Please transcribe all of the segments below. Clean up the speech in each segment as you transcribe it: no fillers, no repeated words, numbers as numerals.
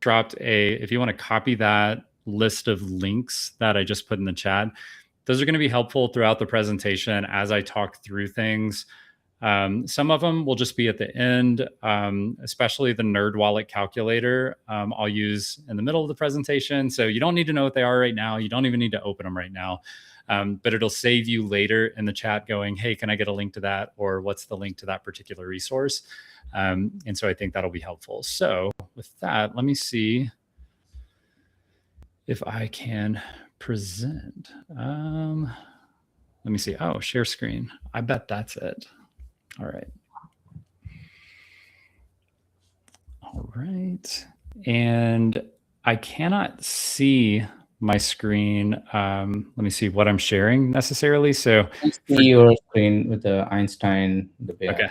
dropped if you want to copy that list of links that I just put in the chat, those are going to be helpful throughout the presentation as I talk through things. Some of them will just be at the end, especially the NerdWallet calculator I'll use in the middle of the presentation. So you don't need to know what they are right now. You don't even need to open them right now. But it'll save you later in the chat going, hey, can I get a link to that? Or what's the link to that particular resource? And so I think that'll be helpful. So with that, let me see if I can present. Let me see. Oh, share screen. I bet that's it. All right. All right. And I cannot see my screen. Let me see what I'm sharing necessarily. So I see your screen with the Einstein. Okay,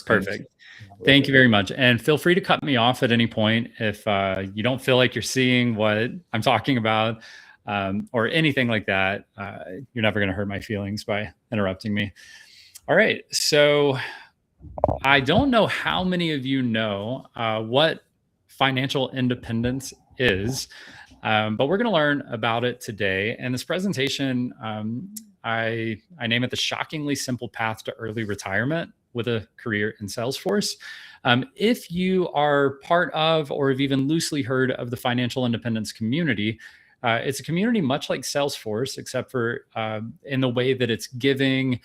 perfect. Thank you very much. And feel free to cut me off at any point if you don't feel like you're seeing what I'm talking about or anything like that. You're never going to hurt my feelings by interrupting me. All right. So I don't know how many of you know what financial independence is, but we're going to learn about it today. And this presentation, I name it the shockingly simple path to early retirement with a career in Salesforce. If you are part of or have even loosely heard of the financial independence community, it's a community much like Salesforce, except for in the way that it's giving.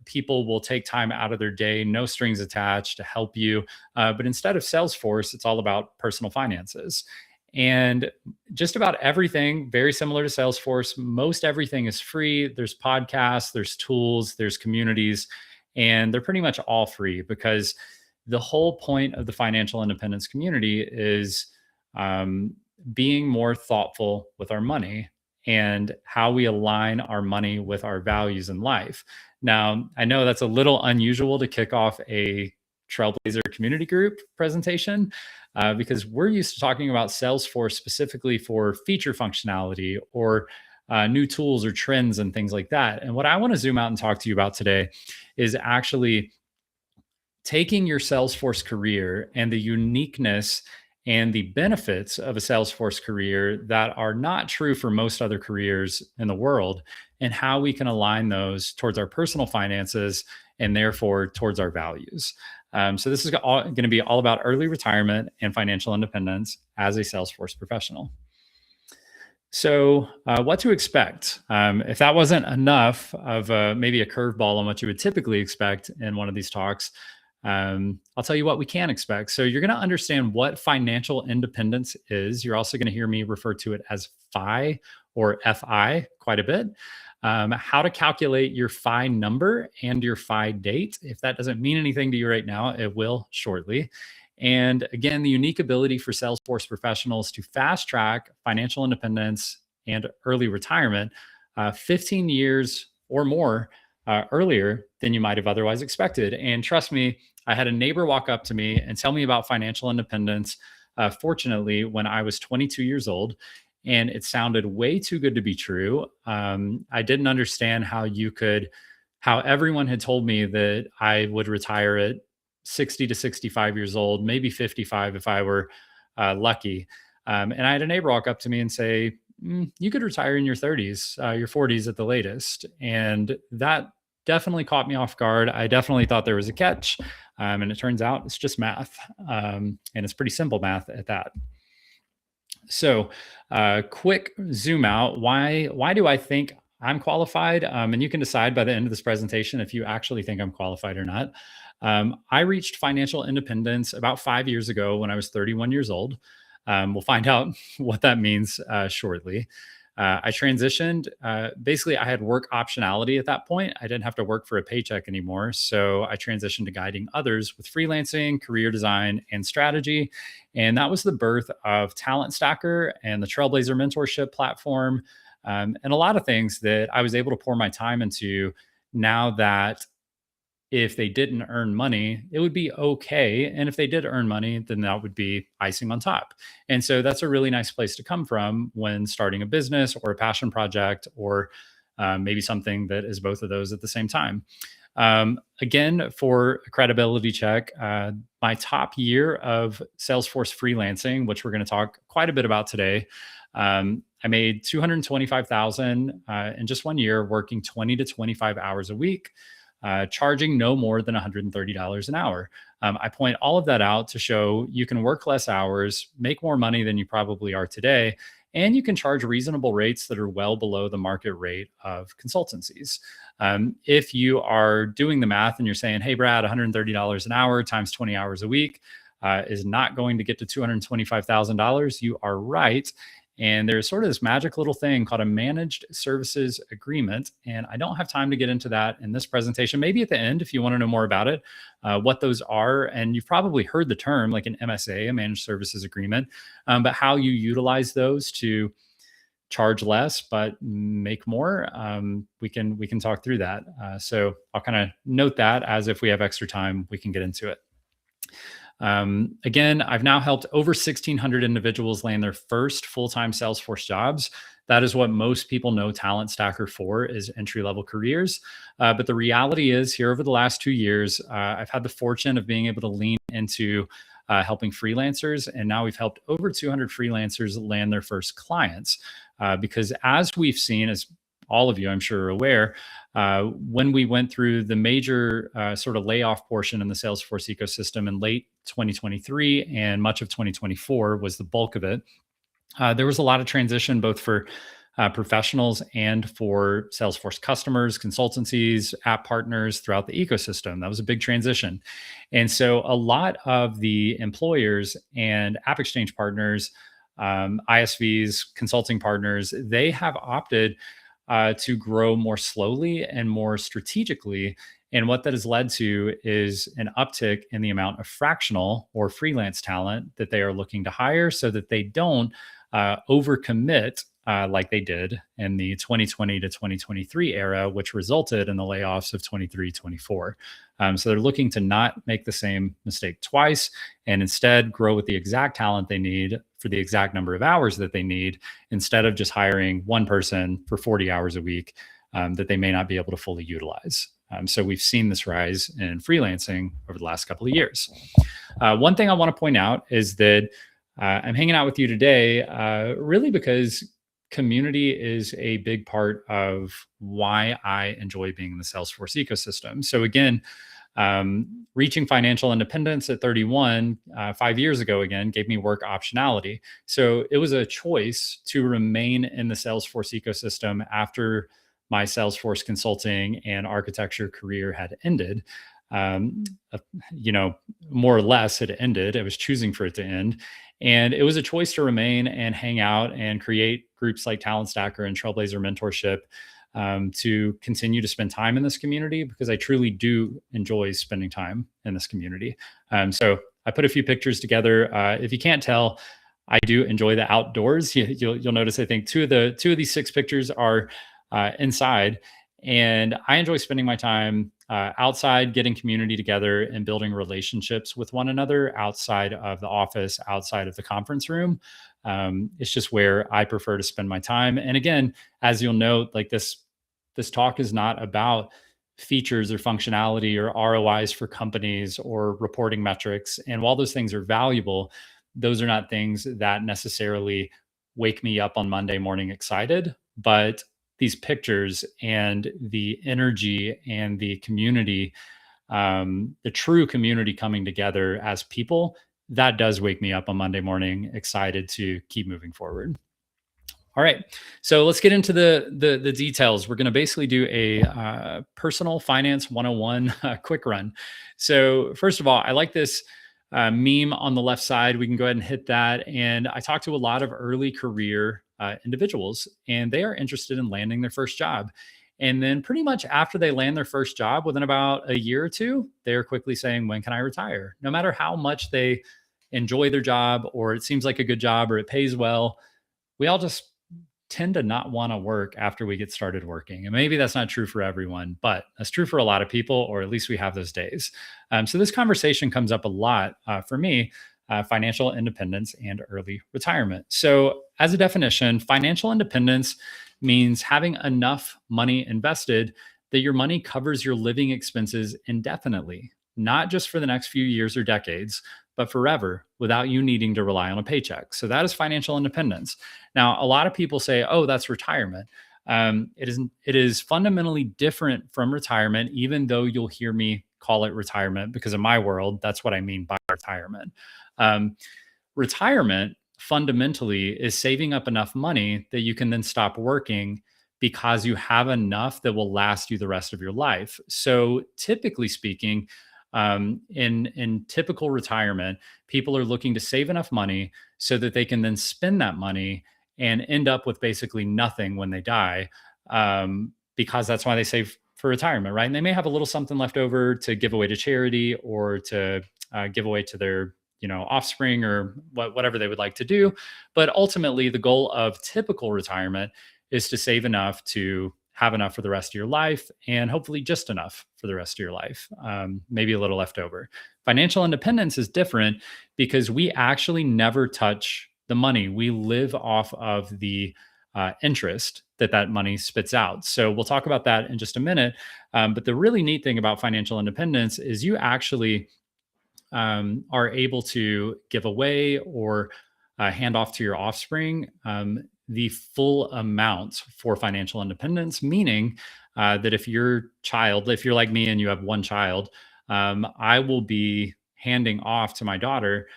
People will take time out of their day, no strings attached, to help you. But instead of Salesforce, it's all about personal finances. And just about everything, very similar to Salesforce, most everything is free. There's podcasts, there's tools, there's communities, and they're pretty much all free because the whole point of the financial independence community is being more thoughtful with our money and how we align our money with our values in life. Now, I know that's a little unusual to kick off a Trailblazer community group presentation because we're used to talking about Salesforce specifically for feature functionality or new tools or trends and things like that. And what I want to zoom out and talk to you about today is actually taking your Salesforce career and the uniqueness and the benefits of a Salesforce career that are not true for most other careers in the world, and how we can align those towards our personal finances and therefore towards our values. So this is going to be all about early retirement and financial independence as a Salesforce professional. So what to expect? If that wasn't enough of maybe a curveball on what you would typically expect in one of these talks, I'll tell you what we can expect. So you're going to understand what financial independence is. You're also going to hear me refer to it as FI or FI quite a bit. How to calculate your FI number and your FI date. If that doesn't mean anything to you right now, it will shortly. And again, the unique ability for Salesforce professionals to fast track financial independence and early retirement 15 years or more earlier than you might have otherwise expected. And trust me, I had a neighbor walk up to me and tell me about financial independence, fortunately, when I was 22 years old. And it sounded way too good to be true. I didn't understand how everyone had told me that I would retire at 60 to 65 years old, maybe 55 if I were lucky. And I had a neighbor walk up to me and say, you could retire in your 30s, your 40s at the latest. And that definitely caught me off guard. I definitely thought there was a catch. And it turns out it's just math. And it's pretty simple math at that. So quick zoom out. Why do I think I'm qualified? And you can decide by the end of this presentation if you actually think I'm qualified or not. I reached financial independence about 5 years ago when I was 31 years old. We'll find out what that means shortly. I transitioned. Basically, I had work optionality at that point. I didn't have to work for a paycheck anymore. So I transitioned to guiding others with freelancing, career design, and strategy. And that was the birth of Talent Stacker and the Trailblazer mentorship platform, and a lot of things that I was able to pour my time into now that if they didn't earn money, it would be okay. And if they did earn money, then that would be icing on top. And so that's a really nice place to come from when starting a business or a passion project or maybe something that is both of those at the same time. Again, for a credibility check, my top year of Salesforce freelancing, which we're going to talk quite a bit about today, I made 225,000 in just 1 year, working 20 to 25 hours a week, charging no more than $130 an hour. I point all of that out to show you can work less hours, make more money than you probably are today, and you can charge reasonable rates that are well below the market rate of consultancies. If you are doing the math and you're saying, hey, Brad, $130 an hour times 20 hours a week is not going to get to $225,000, you are right. And there's sort of this magic little thing called a managed services agreement. And I don't have time to get into that in this presentation. Maybe at the end, if you want to know more about it, what those are. And you've probably heard the term like an MSA, a managed services agreement, but how you utilize those to charge less but make more. We can talk through that. So I'll kind of note that as if we have extra time, we can get into it. Again, I've now helped over 1,600 individuals land their first full-time Salesforce jobs. That is what most people know Talent Stacker for, is entry-level careers. But the reality is here over the last 2 years, I've had the fortune of being able to lean into helping freelancers. And now we've helped over 200 freelancers land their first clients. Because as we've seen, as all of you, I'm sure, are aware, when we went through the major sort of layoff portion in the Salesforce ecosystem in late 2023 and much of 2024 was the bulk of it. There was a lot of transition both for professionals and for Salesforce customers, consultancies, app partners throughout the ecosystem. That was a big transition. And so a lot of the employers and App Exchange partners, ISVs, consulting partners, they have opted to grow more slowly and more strategically. And what that has led to is an uptick in the amount of fractional or freelance talent that they are looking to hire so that they don't overcommit like they did in the 2020 to 2023 era, which resulted in the layoffs of 23, 24. So they're looking to not make the same mistake twice and instead grow with the exact talent they need for the exact number of hours that they need, instead of just hiring one person for 40 hours a week that they may not be able to fully utilize. So we've seen this rise in freelancing over the last couple of years. One thing I want to point out is that I'm hanging out with you today really because community is a big part of why I enjoy being in the Salesforce ecosystem. So again, reaching financial independence at 31, 5 years ago, again, gave me work optionality. So it was a choice to remain in the Salesforce ecosystem after my Salesforce consulting and architecture career had ended. More or less it ended. I was choosing for it to end. And it was a choice to remain and hang out and create groups like Talent Stacker and Trailblazer Mentorship to continue to spend time in this community, because I truly do enjoy spending time in this community. So I put a few pictures together. If you can't tell, I do enjoy the outdoors. You'll notice, I think two of these 6 pictures are inside, and I enjoy spending my time outside, getting community together and building relationships with one another outside of the office, outside of the conference room. It's just where I prefer to spend my time. And again, as you'll note, like this talk is not about features or functionality or ROIs for companies or reporting metrics. And while those things are valuable, those are not things that necessarily wake me up on Monday morning excited. But these pictures and the energy and the community, the true community coming together as people, that does wake me up on Monday morning excited to keep moving forward. All right, so let's get into the details. We're going to basically do a personal finance 101 quick run. So first of all, I like this meme on the left side. We can go ahead and hit that. And I talked to a lot of early career individuals, and they are interested in landing their first job. And then pretty much after they land their first job, within about a year or two, they're quickly saying, when can I retire? No matter how much they enjoy their job, or it seems like a good job, or it pays well, we all just tend to not want to work after we get started working. And maybe that's not true for everyone, but that's true for a lot of people, or at least we have those days. So this conversation comes up a lot for me, financial independence and early retirement. So as a definition, financial independence means having enough money invested that your money covers your living expenses indefinitely, not just for the next few years or decades, but forever without you needing to rely on a paycheck. So that is financial independence. Now, a lot of people say, "Oh, that's retirement." It is fundamentally different from retirement, even though you'll hear me call it retirement, because in my world, that's what I mean by retirement. Um, Retirement fundamentally is saving up enough money that you can then stop working because you have enough that will last you the rest of your life. So typically speaking, in typical retirement, people are looking to save enough money so that they can then spend that money and end up with basically nothing when they die, because that's why they save for retirement, right? And they may have a little something left over to give away to charity or to give away to their offspring, or whatever they would like to do. But ultimately, the goal of typical retirement is to save enough to have enough for the rest of your life, and hopefully just enough for the rest of your life, maybe a little left over. Financial independence is different because we actually never touch the money. We live off of the interest that money spits out. So we'll talk about that in just a minute. But the really neat thing about financial independence is you actually are able to give away or hand off to your offspring the full amount for financial independence, meaning that if if you're like me and you have one child, I will be handing off to my daughter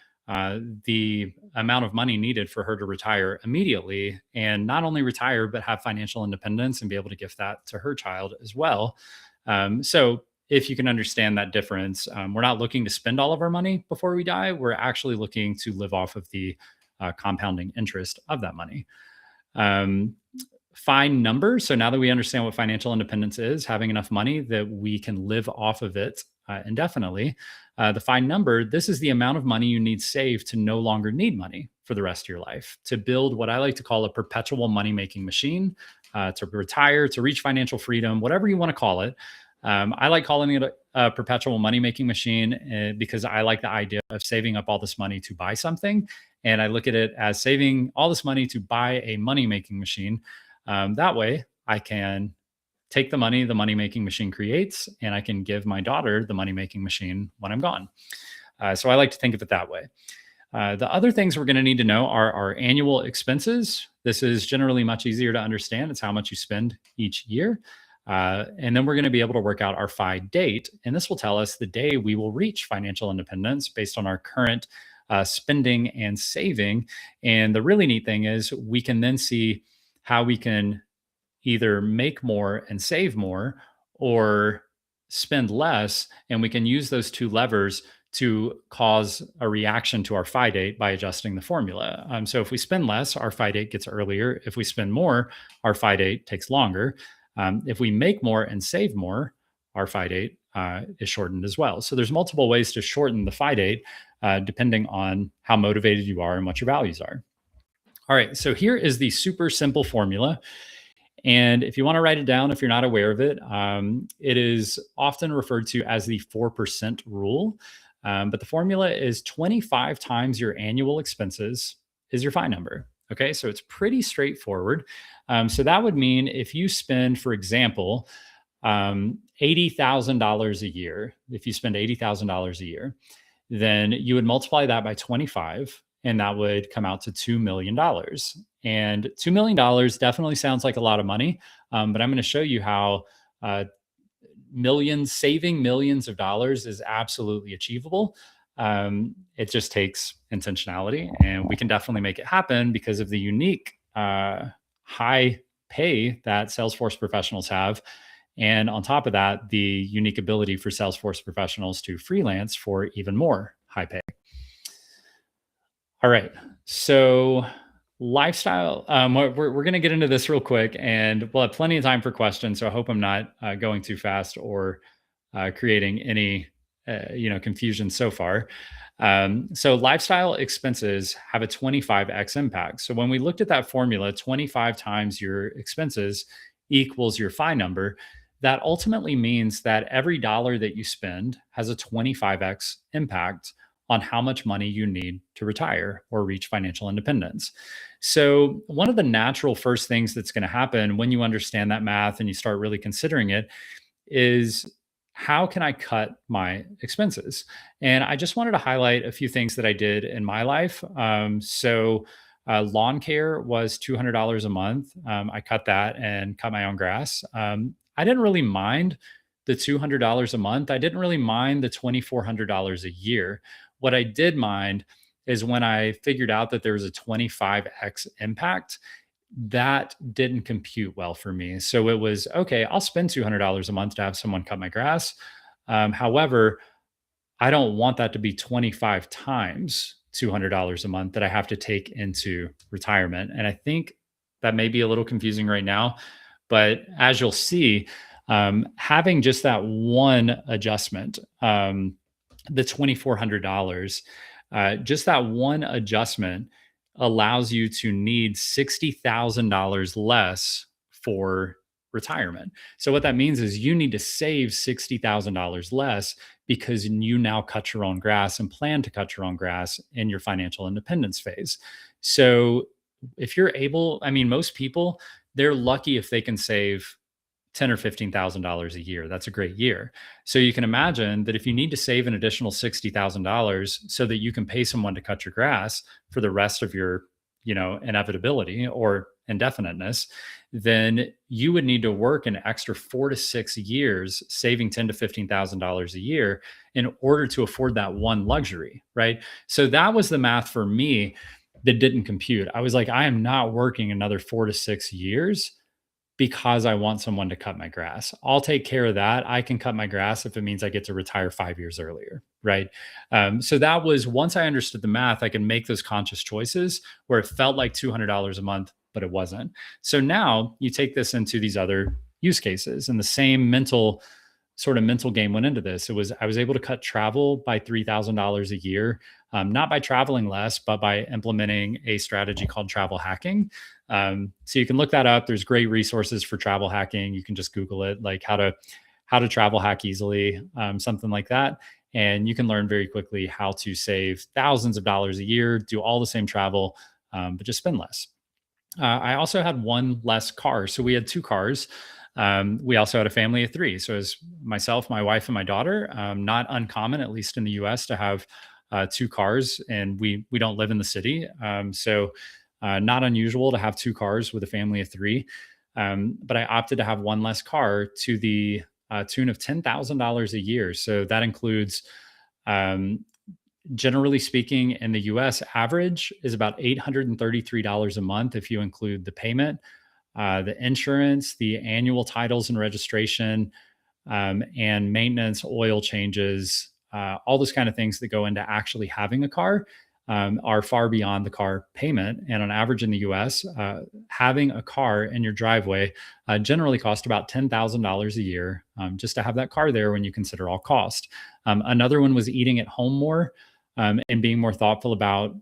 the amount of money needed for her to retire immediately, and not only retire, but have financial independence and be able to gift that to her child as well. So if you can understand that difference, we're not looking to spend all of our money before we die. We're actually looking to live off of the compounding interest of that money. Um, Fine number. So now that we understand what financial independence is, having enough money that we can live off of it indefinitely, the fine number, this is the amount of money you need saved to no longer need money for the rest of your life, to build what I like to call a perpetual money making machine, to retire, to reach financial freedom, whatever you want to call it. I like calling it a perpetual money making machine because I like the idea of saving up all this money to buy something. And I look at it as saving all this money to buy a money making machine. That way, I can take the money making machine creates, and I can give my daughter the money making machine when I'm gone. So I like to think of it that way. The other things we're going to need to know are our annual expenses. This is generally much easier to understand. It's how much you spend each year. And then we're going to be able to work out our FI date. And this will tell us the day we will reach financial independence based on our current spending and saving. And the really neat thing is we can then see how we can either make more and save more, or spend less. And we can use those two levers to cause a reaction to our FI date by adjusting the formula. So if we spend less, our FI date gets earlier. If we spend more, our FI date takes longer. If we make more and save more, our FI date is shortened as well. So there's multiple ways to shorten the FI date depending on how motivated you are and what your values are. All right, so here is the super simple formula. And if you want to write it down, if you're not aware of it, it is often referred to as the 4% rule. But the formula is 25 times your annual expenses is your FI number. Okay, so it's pretty straightforward. So that would mean if you spend, for example, $80,000 a year, if you spend $80,000 a year, then you would multiply that by 25, and that would come out to $2 million. And $2 million definitely sounds like a lot of money, but I'm going to show you how saving millions of dollars is absolutely achievable. It just takes intentionality, and we can definitely make it happen because of the unique high pay that Salesforce professionals have. And on top of that, the unique ability for Salesforce professionals to freelance for even more high pay. All right. So lifestyle, we're going to get into this real quick, and we'll have plenty of time for questions. So I hope I'm not going too fast or creating any confusion so far. So lifestyle expenses have a 25x impact. So when we looked at that formula, 25 times your expenses equals your FI number. That ultimately means that every dollar that you spend has a 25x impact on how much money you need to retire or reach financial independence. So, one of the natural first things that's going to happen when you understand that math and you start really considering it is how can I cut my expenses? And I just wanted to highlight a few things that I did in my life. Lawn care was $200 a month. I cut that and cut my own grass. I didn't really mind the $200 a month. I didn't really mind the $2,400 a year. What I did mind is when I figured out that there was a 25x impact, that didn't compute well for me. So it was okay, I'll spend $200 a month to have someone cut my grass. However, I don't want that to be 25 times $200 a month that I have to take into retirement. And I think that may be a little confusing right now, but as you'll see, having just that one adjustment, the $2,400, just that one adjustment allows you to need $60,000 less for retirement. So what that means is you need to save $60,000 less because you now cut your own grass and plan to cut your own grass in your financial independence phase. So if you're able, I mean, most people, they're lucky if they can save ten or $15,000 a year. That's a great year. So you can imagine that if you need to save an additional $60,000 so that you can pay someone to cut your grass for the rest of your, inevitability or indefiniteness, then you would need to work an extra 4 to 6 years saving ten to $15,000 a year in order to afford that one luxury, right? So that was the math for me that didn't compute. I was like, I am not working another 4 to 6 years because I want someone to cut my grass. I'll take care of that. I can cut my grass if it means I get to retire 5 years earlier, right? So that was once I understood the math, I could make those conscious choices where it felt like $200 a month, but it wasn't. So now you take this into these other use cases, and the same mental game went into this. I was able to cut travel by $3,000 a year, not by traveling less, but by implementing a strategy called travel hacking. So you can look that up. There's great resources for travel hacking. You can just Google it, like how to travel hack easily, something like that. And you can learn very quickly how to save thousands of dollars a year, do all the same travel, but just spend less. I also had one less car. So we had two cars. We also had a family of three. So it was myself, my wife, and my daughter. Not uncommon, at least in the US, to have two cars, and we don't live in the city. Not unusual to have two cars with a family of three. But I opted to have one less car to the tune of $10,000 a year. So that includes, generally speaking, in the US, average is about $833 a month if you include the payment, the insurance, the annual titles and registration, and maintenance, oil changes, all those kind of things that go into actually having a car, are far beyond the car payment. And on average in the US, having a car in your driveway generally costs about $10,000 a year, just to have that car there when you consider all cost. Another one was eating at home more. And being more thoughtful about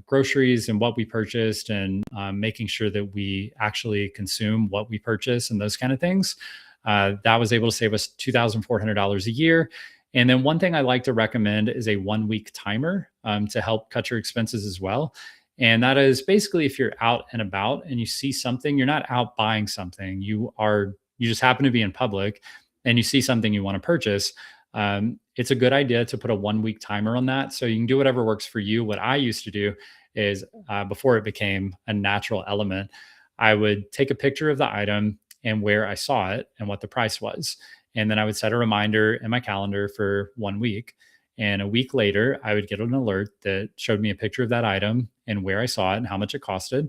groceries and what we purchased, and making sure that we actually consume what we purchase and those kind of things. That was able to save us $2,400 a year. And then one thing I like to recommend is a 1 week timer to help cut your expenses as well. And that is basically if you're out and about and you see something, you're not out buying something, you just happen to be in public and you see something you want to purchase. It's a good idea to put a 1 week timer on that. So you can do whatever works for you. What I used to do is, before it became a natural element, I would take a picture of the item and where I saw it and what the price was. And then I would set a reminder in my calendar for 1 week. And a week later, I would get an alert that showed me a picture of that item and where I saw it and how much it costed.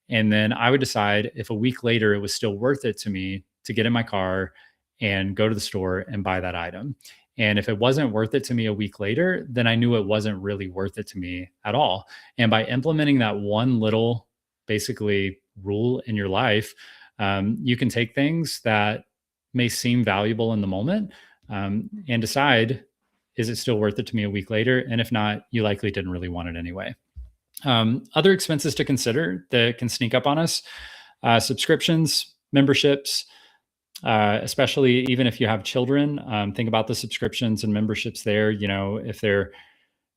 And then I would decide if a week later it was still worth it to me to get in my car and go to the store and buy that item. And if it wasn't worth it to me a week later, then I knew it wasn't really worth it to me at all. And by implementing that one little, basically, rule in your life, you can take things that may seem valuable in the moment, and decide, is it still worth it to me a week later? And if not, you likely didn't really want it anyway. Other expenses to consider that can sneak up on us: subscriptions, memberships, especially even if you have children. Think about the subscriptions and memberships there. If they're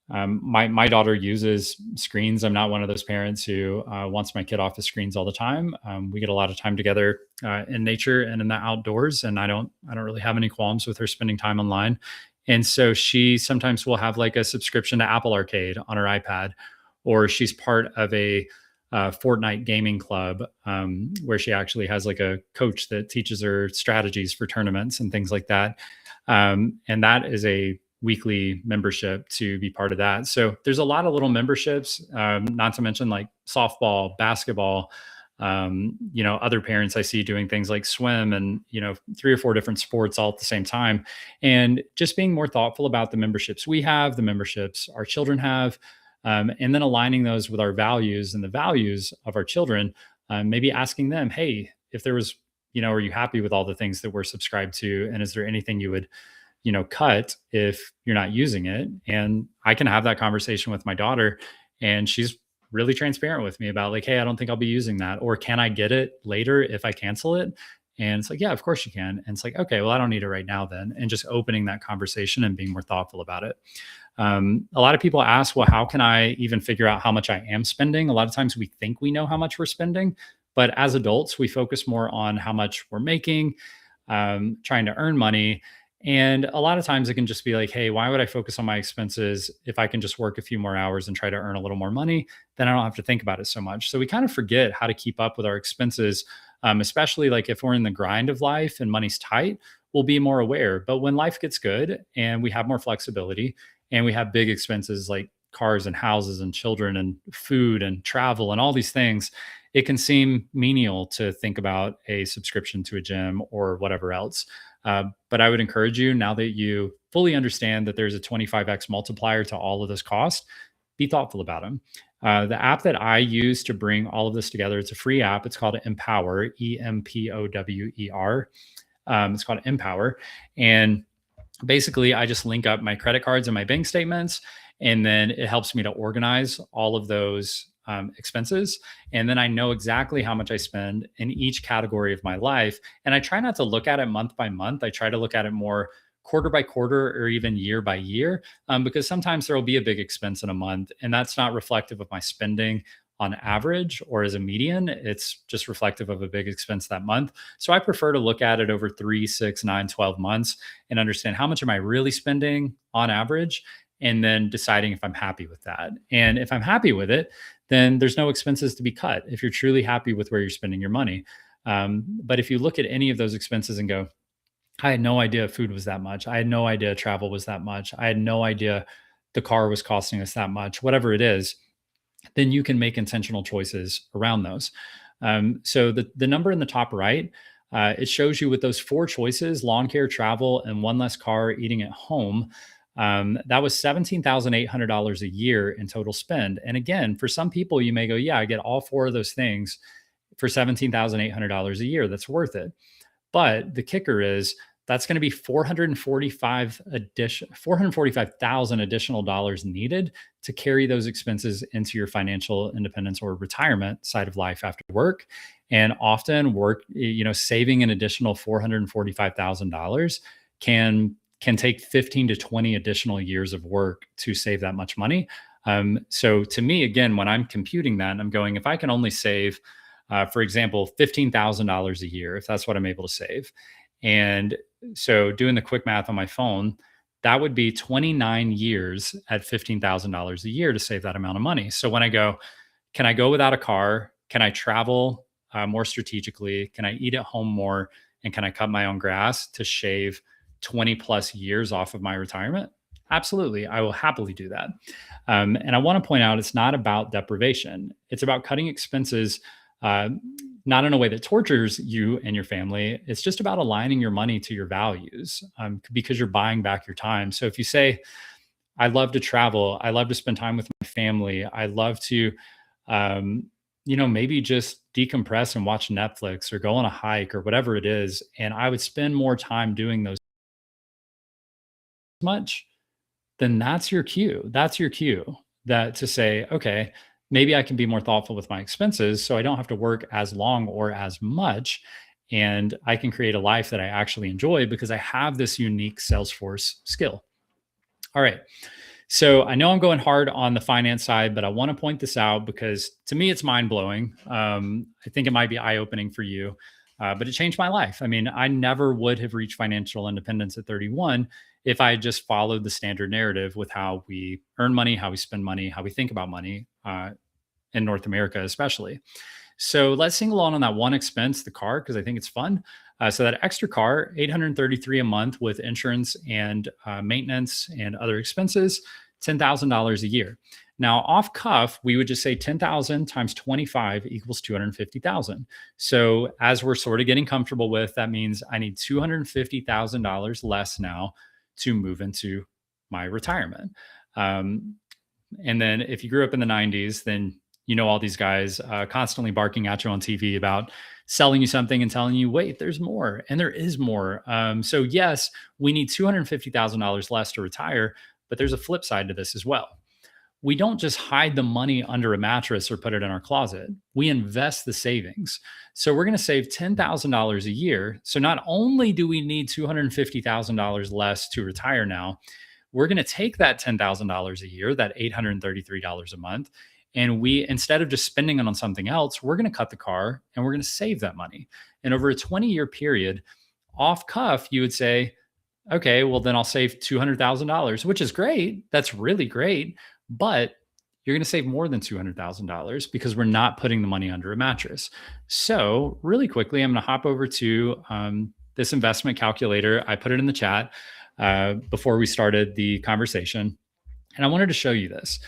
My daughter uses screens. I'm not one of those parents who wants my kid off the screens all the time. We get a lot of time together in nature and in the outdoors, and I don't really have any qualms with her spending time online. And so she sometimes will have like a subscription to Apple Arcade on her iPad, or she's part of a Fortnite gaming club where she actually has like a coach that teaches her strategies for tournaments and things like that. And that is a weekly membership to be part of that. So there's a lot of little memberships, not to mention like softball, basketball. Other parents I see doing things like swim and, 3 or 4 different sports all at the same time. And just being more thoughtful about the memberships we have, the memberships our children have, and then aligning those with our values and the values of our children. Maybe asking them, hey, if there was, are you happy with all the things that we're subscribed to? And is there anything you would cut if you're not using it? And I can have that conversation with my daughter, and she's really transparent with me about like, hey, I don't think I'll be using that. Or can I get it later if I cancel it? And it's like, yeah, of course you can. And it's like, okay, well, I don't need it right now then. And just opening that conversation and being more thoughtful about it. A lot of people ask, well, how can I even figure out how much I am spending? A lot of times we think we know how much we're spending, but as adults, we focus more on how much we're making, trying to earn money. And a lot of times it can just be like, hey, why would I focus on my expenses if I can just work a few more hours and try to earn a little more money? Then I don't have to think about it so much. So we kind of forget how to keep up with our expenses, especially like if we're in the grind of life and money's tight, we'll be more aware. But when life gets good and we have more flexibility and we have big expenses like cars and houses and children and food and travel and all these things, it can seem menial to think about a subscription to a gym or whatever else. But I would encourage you, now that you fully understand that there's a 25x multiplier to all of this cost, be thoughtful about them. The app that I use to bring all of this together, it's a free app. It's called Empower, Empower. It's called Empower. And basically, I just link up my credit cards and my bank statements, and then it helps me to organize all of those expenses. And then I know exactly how much I spend in each category of my life. And I try not to look at it month by month. I try to look at it more quarter by quarter or even year by year, because sometimes there will be a big expense in a month, and that's not reflective of my spending on average or as a median. It's just reflective of a big expense that month. So I prefer to look at it over 3, 6, 9, 12 months and understand how much am I really spending on average, and then deciding if I'm happy with that. And if I'm happy with it, then there's no expenses to be cut if you're truly happy with where you're spending your money. But if you look at any of those expenses and go, I had no idea food was that much. I had no idea travel was that much. I had no idea the car was costing us that much, whatever it is, then you can make intentional choices around those. So the number in the top right, it shows you with those 4 choices: lawn care, travel, and one less car, eating at home. That was $17,800 a year in total spend. And again, for some people, you may go, yeah, I get all 4 of those things for $17,800 a year. That's worth it. But the kicker is that's going to be 445,000 additional dollars needed to carry those expenses into your financial independence or retirement side of life after work. And often saving an additional $445,000 can take 15 to 20 additional years of work to save that much money. So to me, again, when I'm computing that, I'm going, if I can only save, for example, $15,000 a year, if that's what I'm able to save. And so doing the quick math on my phone, that would be 29 years at $15,000 a year to save that amount of money. So when I go, can I go without a car? Can I travel more strategically? Can I eat at home more? And can I cut my own grass to shave 20 plus years off of my retirement? Absolutely. I will happily do that. And I want to point out, it's not about deprivation. It's about cutting expenses, not in a way that tortures you and your family. It's just about aligning your money to your values, because you're buying back your time. So if you say, I love to travel, I love to spend time with my family, I love to, maybe just decompress and watch Netflix or go on a hike or whatever it is, and I would spend more time doing those much, then that's your cue. That's your cue that to say, okay, maybe I can be more thoughtful with my expenses so I don't have to work as long or as much. And I can create a life that I actually enjoy because I have this unique Salesforce skill. All right. So I know I'm going hard on the finance side, but I want to point this out because to me, it's mind blowing. I think it might be eye opening for you, but it changed my life. I mean, I never would have reached financial independence at 31 if I had just followed the standard narrative with how we earn money, how we spend money, how we think about money in North America, especially. So let's single on that one expense, the car, because I think it's fun. So that extra car, 833 a month with insurance and maintenance and other expenses, $10,000 a year. Now, off cuff, we would just say 10,000 times 25 equals 250,000. So as we're sort of getting comfortable with, that means I need $250,000 less now to move into my retirement. And then if you grew up in the 90s, then you know all these guys constantly barking at you on TV about selling you something and telling you, wait, there's more. And there is more. So, yes, we need $250,000 less to retire, but there's a flip side to this as well. We don't just hide the money under a mattress or put it in our closet. We invest the savings. So we're going to save $10,000 a year. So not only do we need $250,000 less to retire now, we're going to take that $10,000 a year, that $833 a month, and we, instead of just spending it on something else, we're going to cut the car and we're going to save that money. And over a 20-year period, off cuff, you would say, okay, well, then I'll save $200,000, which is great. That's really great. But you're going to save more than $200,000 because we're not putting the money under a mattress. So, really quickly, I'm going to hop over to this investment calculator. I put it in the chat before we started the conversation. And I wanted to show you this.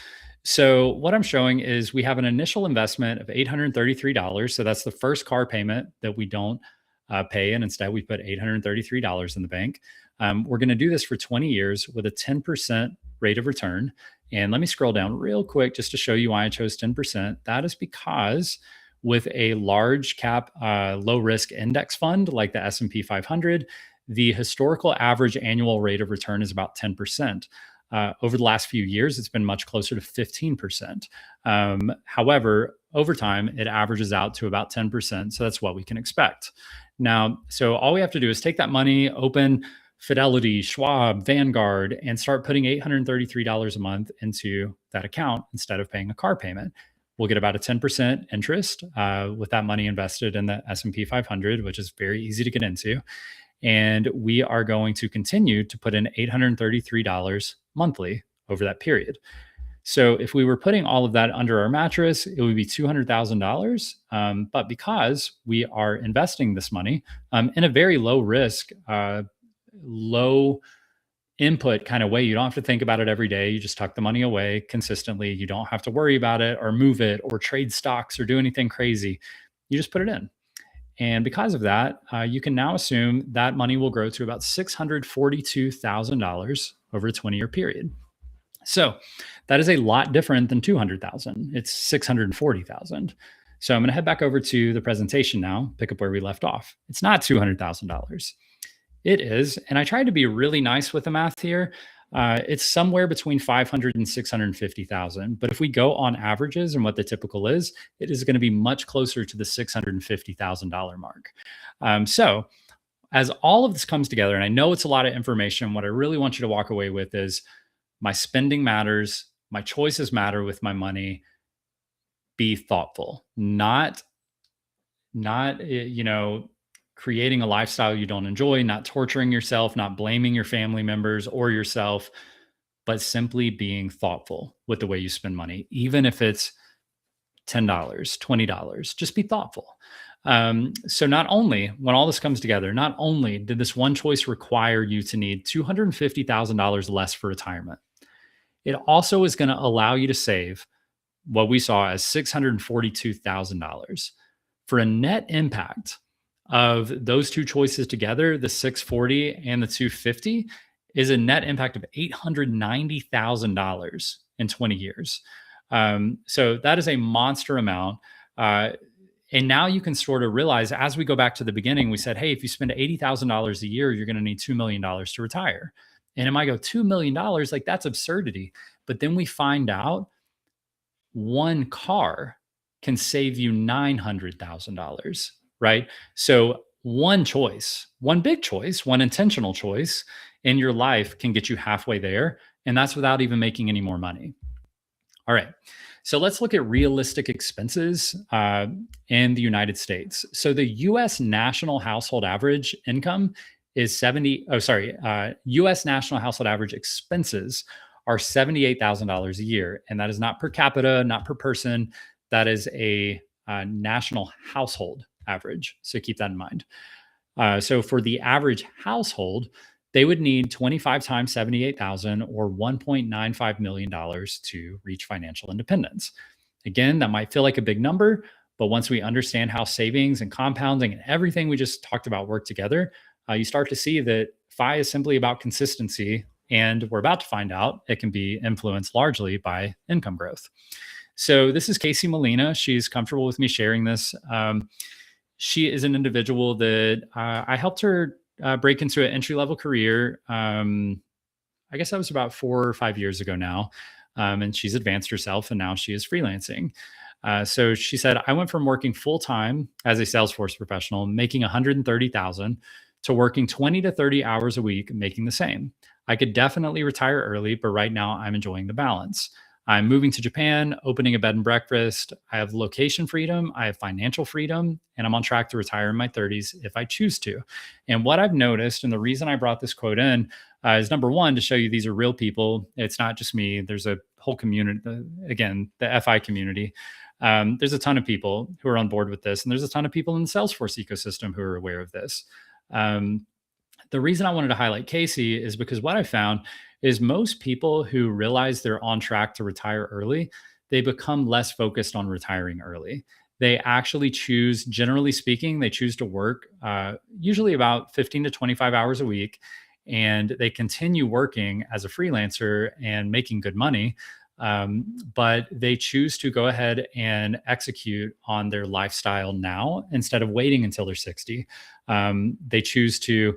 So what I'm showing is we have an initial investment of $833. So that's the first car payment that we don't pay. And instead we put $833 in the bank. We're going to do this for 20 years with a 10% rate of return. And let me scroll down real quick just to show you why I chose 10%. That is because with a large cap, low risk index fund like the S&P 500, the historical average annual rate of return is about 10%. Over the last few years, it's been much closer to 15%. However, over time, it averages out to about 10%. So that's what we can expect. Now, so all we have to do is take that money, open Fidelity, Schwab, Vanguard, and start putting $833 a month into that account instead of paying a car payment. We'll get about a 10% interest with that money invested in the S&P 500, which is very easy to get into. And we are going to continue to put in $833 monthly over that period. So if we were putting all of that under our mattress, it would be $200,000. But because we are investing this money in a very low risk, low input kind of way, you don't have to think about it every day. You just tuck the money away consistently. You don't have to worry about it or move it or trade stocks or do anything crazy. You just put it in. And because of that, you can now assume that money will grow to about $642,000 over a 20-year period. So that is a lot different than $200,000. It's $640,000. So I'm going to head back over to the presentation now, pick up where we left off. It's not $200,000. It is, and I tried to be really nice with the math here. It's somewhere between 500 and 650,000. But if we go on averages and what the typical is, it is going to be much closer to the $650,000 mark. So as all of this comes together, and I know it's a lot of information, what I really want you to walk away with is my spending matters, my choices matter with my money. Be thoughtful, not creating a lifestyle you don't enjoy, not torturing yourself, not blaming your family members or yourself, but simply being thoughtful with the way you spend money, even if it's $10, $20, just be thoughtful. So not only, when all this comes together, not only did this one choice require you to need $250,000 less for retirement, it also is going to allow you to save what we saw as $642,000 for a net impact of those two choices together, the 640 and the 250, is a net impact of $890,000 in 20 years. So that is a monster amount. And now you can sort of realize, as we go back to the beginning, we said, hey, if you spend $80,000 a year, you're going to need $2 million to retire. And it might go $2 million, like that's absurdity. But then we find out one car can save you $900,000. Right? So one choice, one big choice, one intentional choice in your life can get you halfway there And that's without even making any more money. All right. So let's look at realistic expenses in the United States. So the US national household average income is US national household average expenses are $78,000 a year. And that is not per capita, not per person. That is a national household average. So keep that in mind. So for the average household, they would need 25 times 78,000 or $1.95 million to reach financial independence. Again, that might feel like a big number, but once we understand how savings and compounding and everything we just talked about work together, you start to see that FI is simply about consistency. And we're about to find out it can be influenced largely by income growth. So this is Casey Molina. She's comfortable with me sharing this. She is an individual that I helped her break into an entry level career. I guess that was about 4 or 5 years ago now. And she's advanced herself and now she is freelancing. So she said, I went from working full time as a Salesforce professional, making 130,000 to working 20 to 30 hours a week, making the same. I could definitely retire early, but right now I'm enjoying the balance. I'm moving to Japan, opening a bed and breakfast. I have location freedom, I have financial freedom, and I'm on track to retire in my 30s if I choose to. And what I've noticed, and the reason I brought this quote in, is number one, to show you these are real people. It's not just me. There's a whole community, again, the FI community. There's a ton of people who are on board with this, and there's a ton of people in the Salesforce ecosystem who are aware of this. The reason I wanted to highlight Casey is because what I found is most people who realize they're on track to retire early, they become less focused on retiring early. They actually choose, generally speaking, they choose to work usually about 15 to 25 hours a week, and they continue working as a freelancer and making good money. But they choose to go ahead and execute on their lifestyle now instead of waiting until they're 60. They choose to,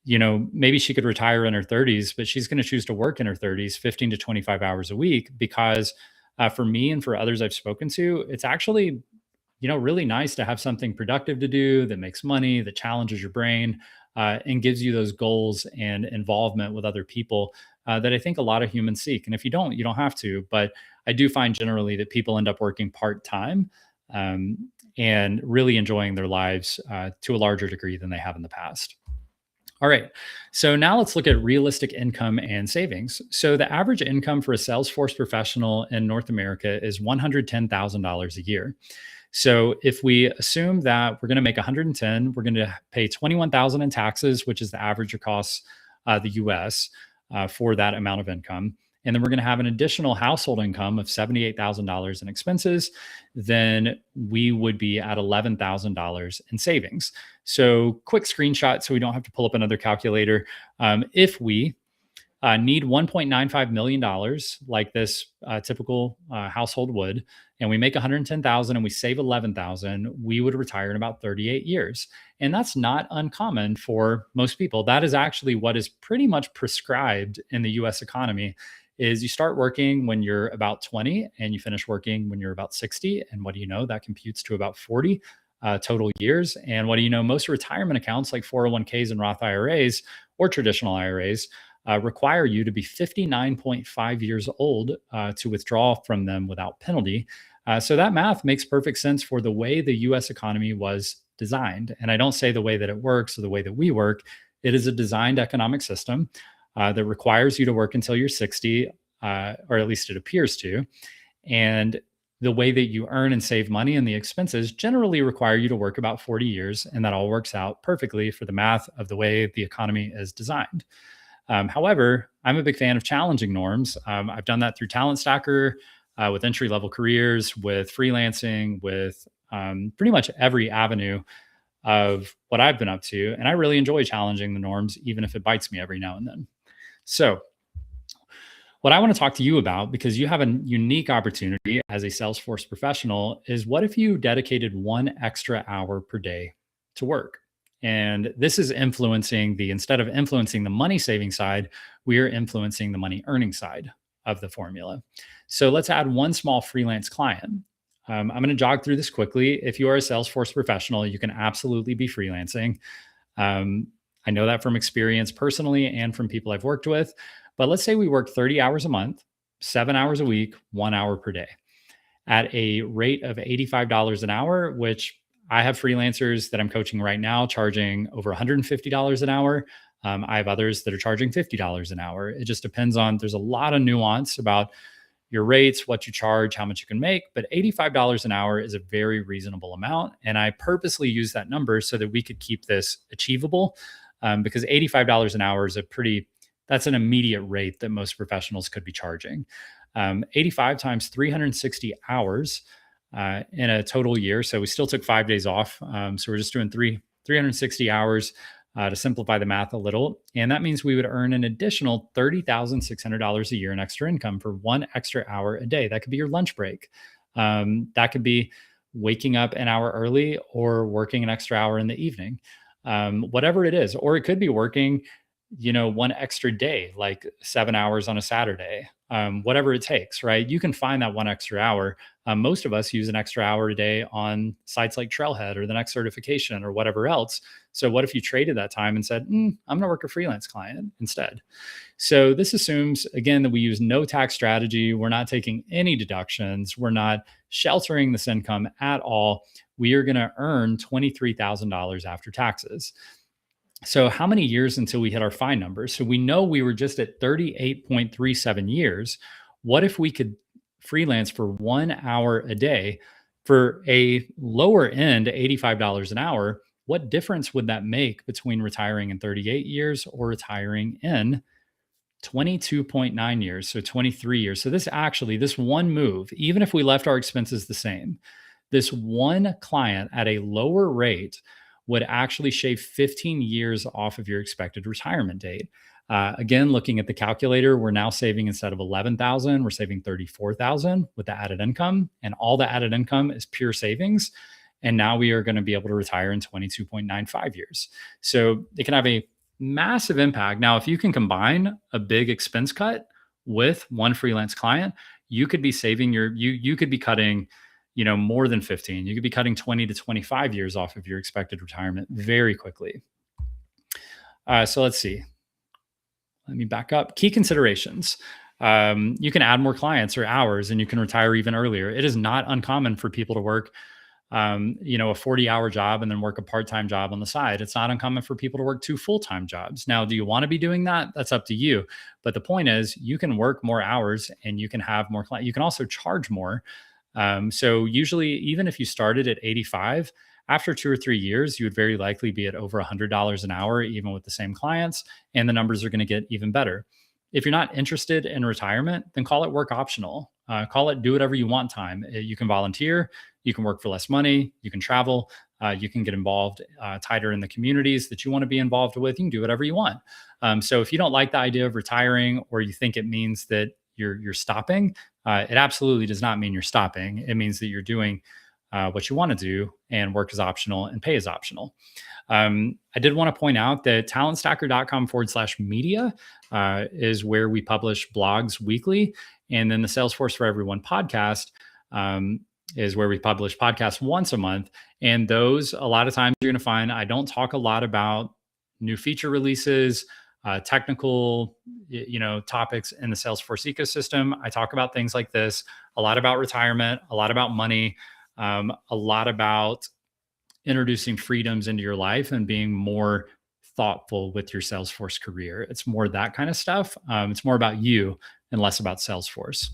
maybe she could retire in her 30s, but she's going to choose to work in her 30s, 15 to 25 hours a week, because for me and for others I've spoken to, it's actually, really nice to have something productive to do that makes money, that challenges your brain, and gives you those goals and involvement with other people that I think a lot of humans seek. And if you don't have to. But I do find generally that people end up working part-time and really enjoying their lives to a larger degree than they have in the past. All right. So now let's look at realistic income and savings. So the average income for a Salesforce professional in North America is $110,000 a year. So if we assume that we're going to make 110, we're going to pay 21,000 in taxes, which is the average across the US for that amount of income. And then we're going to have an additional household income of $78,000 in expenses, then we would be at $11,000 in savings. So quick screenshot so we don't have to pull up another calculator. If we need $1.95 million like this typical household would, and we make 110,000 and we save 11,000, we would retire in about 38 years. And that's not uncommon for most people. That is actually what is pretty much prescribed in the US economy. Is you start working when you're about 20 and you finish working when you're about 60. And what do you know? That computes to about 40 total years. And what do you know? Most retirement accounts like 401ks and Roth IRAs or traditional IRAs require you to be 59.5 years old to withdraw from them without penalty. So that math makes perfect sense for the way the US economy was designed. And I don't say the way that it works or the way that we work. It is a designed economic system that requires you to work until you're 60, or at least it appears to. And the way that you earn and save money and the expenses generally require you to work about 40 years. And that all works out perfectly for the math of the way the economy is designed. However, I'm a big fan of challenging norms. I've done that through Talent Stacker, with entry-level careers, with freelancing, with pretty much every avenue of what I've been up to. And I really enjoy challenging the norms, even if it bites me every now and then. So what I want to talk to you about, because you have a unique opportunity as a Salesforce professional, is what if you dedicated 1 extra hour per day to work? And this is instead of influencing the money saving side, we are influencing the money earning side of the formula. So let's add one small freelance client. I'm going to jog through this quickly. If you are a Salesforce professional, you can absolutely be freelancing. I know that from experience personally and from people I've worked with. But let's say we work 30 hours a month, 7 hours a week, 1 hour per day at a rate of $85 an hour, which I have freelancers that I'm coaching right now charging over $150 an hour. I have others that are charging $50 an hour. It just depends on, there's a lot of nuance about your rates, what you charge, how much you can make. But $85 an hour is a very reasonable amount. And I purposely use that number so that we could keep this achievable, because $85 an hour is that's an immediate rate that most professionals could be charging. 85 times 360 hours in a total year. So we still took 5 days off. So we're just doing 360 hours to simplify the math a little. And that means we would earn an additional $30,600 a year in extra income for 1 extra hour a day. That could be your lunch break. That could be waking up an hour early or working an extra hour in the evening. Whatever it is, or it could be working, 1 extra day, like 7 hours on a Saturday, whatever it takes, right? You can find that 1 extra hour. Most of us use an extra hour a day on sites like Trailhead or the next certification or whatever else. So what if you traded that time and said, I'm going to work a freelance client instead? So this assumes, again, that we use no tax strategy. We're not taking any deductions. We're not sheltering this income at all. We are going to earn $23,000 after taxes. So how many years until we hit our fine numbers? So we know we were just at 38.37 years. What if we could freelance for 1 hour a day for a lower end $85 an hour? What difference would that make between retiring in 38 years or retiring in 22.9 years, so 23 years? So this one move, even if we left our expenses the same, this one client at a lower rate would actually shave 15 years off of your expected retirement date. Again, looking at the calculator, we're now saving, instead of 11,000, we're saving 34,000 with the added income, and all the added income is pure savings. And now we are going to be able to retire in 22.95 years. So it can have a massive impact. Now, if you can combine a big expense cut with one freelance client, you could be saving you could be cutting more than 15. You could be cutting 20 to 25 years off of your expected retirement very quickly. So let's see. Let me back up. Key considerations. You can add more clients or hours and you can retire even earlier. It is not uncommon for people to work, a 40-hour job and then work a part-time job on the side. It's not uncommon for people to work 2 full-time jobs. Now, do you want to be doing that? That's up to you. But the point is, you can work more hours and you can have more clients. You can also charge more. So usually, even if you started at 85, after 2 or 3 years, you would very likely be at over $100 an hour, even with the same clients, and the numbers are going to get even better. If you're not interested in retirement, then call it work optional. Call it do whatever you want time. You can volunteer, you can work for less money, you can travel, you can get involved tighter in the communities that you want to be involved with. You can do whatever you want. So if you don't like the idea of retiring, or you think it means that you're stopping, it absolutely does not mean you're stopping. It means that you're doing what you want to do, and work is optional and pay is optional. I did want to point out that talentstacker.com/media is where we publish blogs weekly. And then the Salesforce for Everyone podcast is where we publish podcasts once a month. And those, a lot of times you're going to find, I don't talk a lot about new feature releases, technical, topics in the Salesforce ecosystem. I talk about things like this, a lot about retirement, a lot about money, a lot about introducing freedoms into your life and being more thoughtful with your Salesforce career. It's more that kind of stuff. It's more about you and less about Salesforce.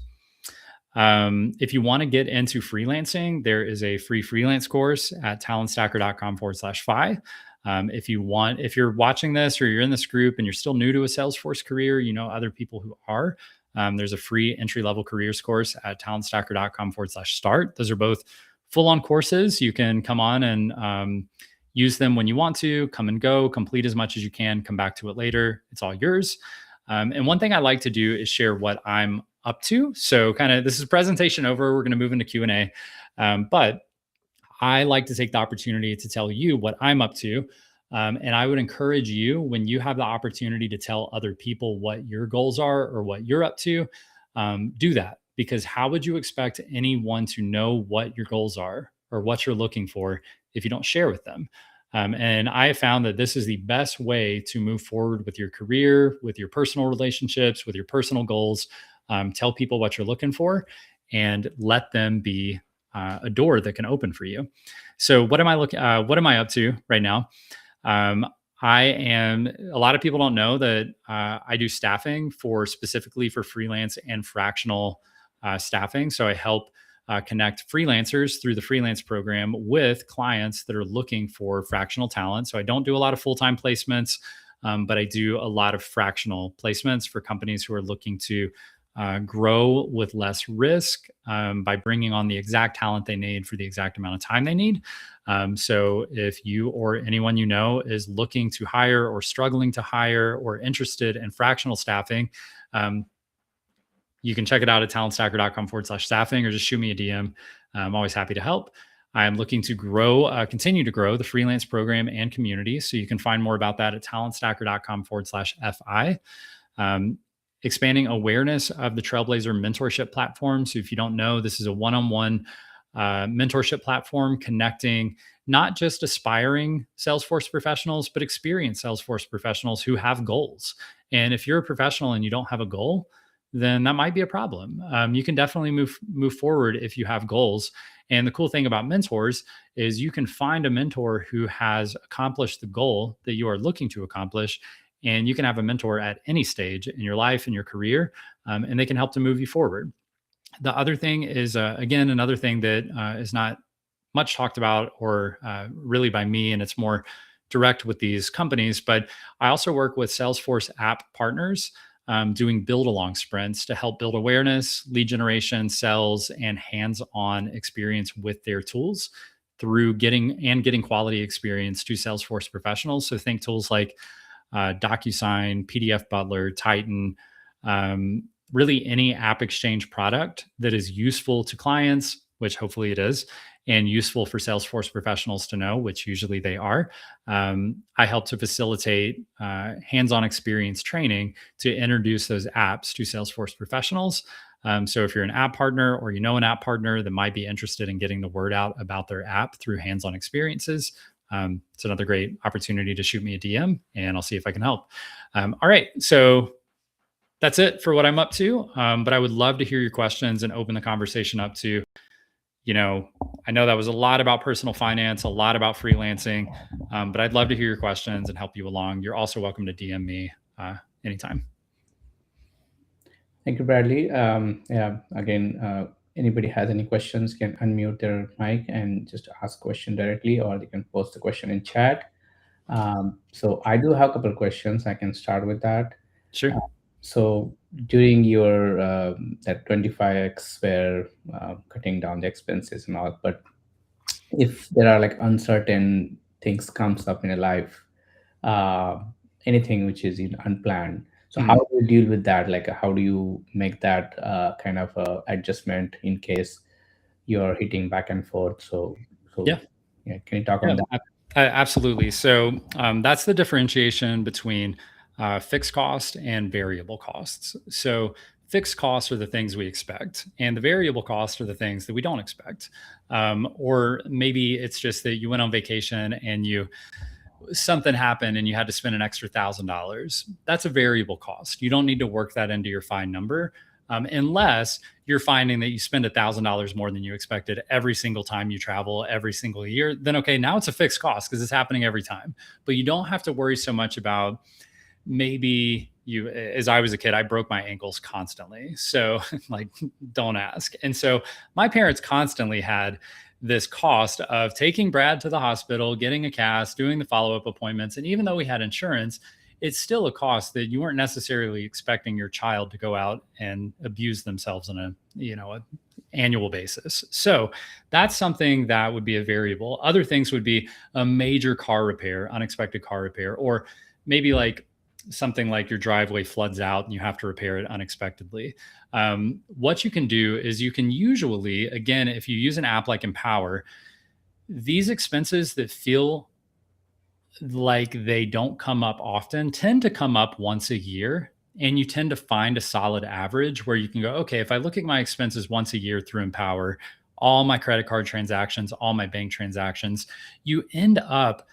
If you want to get into freelancing, there is a free freelance course at talentstacker.com/fi. If you're watching this or you're in this group and you're still new to a Salesforce career, other people who are, there's a free entry-level careers course at talentstacker.com/start. Those are both full-on courses. You can come on and use them when you want to, come and go, complete as much as you can, come back to it later. It's all yours. And one thing I like to do is share what I'm up to. So this is presentation over. We're going to move into Q&A. But I like to take the opportunity to tell you what I'm up to. And I would encourage you, when you have the opportunity to tell other people what your goals are or what you're up to, do that. Because how would you expect anyone to know what your goals are or what you're looking for if you don't share with them? And I have found that this is the best way to move forward with your career, with your personal relationships, with your personal goals. Tell people what you're looking for and let them be a door that can open for you. So what am I looking? What am I up to right now? Um, I am. A lot of people don't know that I do staffing for specifically for freelance and fractional staffing. So I help connect freelancers through the freelance program with clients that are looking for fractional talent. So I don't do a lot of full time placements, but I do a lot of fractional placements for companies who are looking to grow with less risk by bringing on the exact talent they need for the exact amount of time they need. So if you or anyone you know is looking to hire or struggling to hire or interested in fractional staffing, um, you can check it out at talentstacker.com/staffing or just shoot me a DM. I'm always happy to help. I'm looking to grow, continue to grow the freelance program and community. So you can find more about that at talentstacker.com/FI. Um, Expanding awareness of the Trailblazer mentorship platform. So if you don't know, this is a one-on-one mentorship platform connecting not just aspiring Salesforce professionals, but experienced Salesforce professionals who have goals. And if you're a professional and you don't have a goal, then that might be a problem. You can definitely move forward if you have goals. And the cool thing about mentors is you can find a mentor who has accomplished the goal that you are looking to accomplish, and you can have a mentor at any stage in your life and your career, and they can help to move you forward. The other thing is, again, another thing that is not much talked about or really by me, and it's more direct with these companies, but I also work with Salesforce app partners doing build along sprints to help build awareness, lead generation, sales, and hands on experience with their tools through getting quality experience to Salesforce professionals. So think tools like DocuSign, PDF Butler, Titan, really any app exchange product that is useful to clients, which hopefully it is, and useful for Salesforce professionals to know, which usually they are. I help to facilitate hands-on experience training to introduce those apps to Salesforce professionals. So if you're an app partner or you know an app partner that might be interested in getting the word out about their app through hands-on experiences, it's another great opportunity to shoot me a DM and I'll see if I can help. All right. So that's it for what I'm up to. But I would love to hear your questions and open the conversation up to, you know, I know that was a lot about personal finance, a lot about freelancing, but I'd love to hear your questions and help you along. You're also welcome to DM me anytime. Thank you, Bradley. Yeah, again, anybody has any questions can unmute their mic and just ask question directly, or they can post the question in chat. So I do have a couple of questions. I can start with that. Sure. So during your that 25x where cutting down the expenses and all, but if there are like uncertain things comes up in a life, uh, anything which is unplanned, so how do you deal with that? Like how do you make that kind of adjustment in case you're hitting back and forth? Yeah. Yeah, can you talk on that? Absolutely. So that's the differentiation between fixed cost and variable costs. So fixed costs are the things we expect, and the variable costs are the things that we don't expect. Or maybe it's just that you went on vacation and something happened and you had to spend an extra $1,000. That's a variable cost. You don't need to work that into your fine number. Unless you're finding that you spend $1,000 more than you expected every single time you travel every single year, then okay, now it's a fixed cost because it's happening every time. But you don't have to worry so much about maybe you, as I was a kid, I broke my ankles constantly. So like, don't ask. And so my parents constantly had this cost of taking Brad to the hospital, getting a cast, doing the follow-up appointments. And even though we had insurance, it's still a cost that you weren't necessarily expecting your child to go out and abuse themselves on a annual basis. So that's something that would be a variable. Other things would be a major car repair, unexpected car repair, or maybe like something like your driveway floods out and you have to repair it unexpectedly. What you can do is you can usually, again, if you use an app like Empower, these expenses that feel like they don't come up often tend to come up once a year, and you tend to find a solid average where you can go, okay, if I look at my expenses once a year through Empower, all my credit card transactions, all my bank transactions, you end up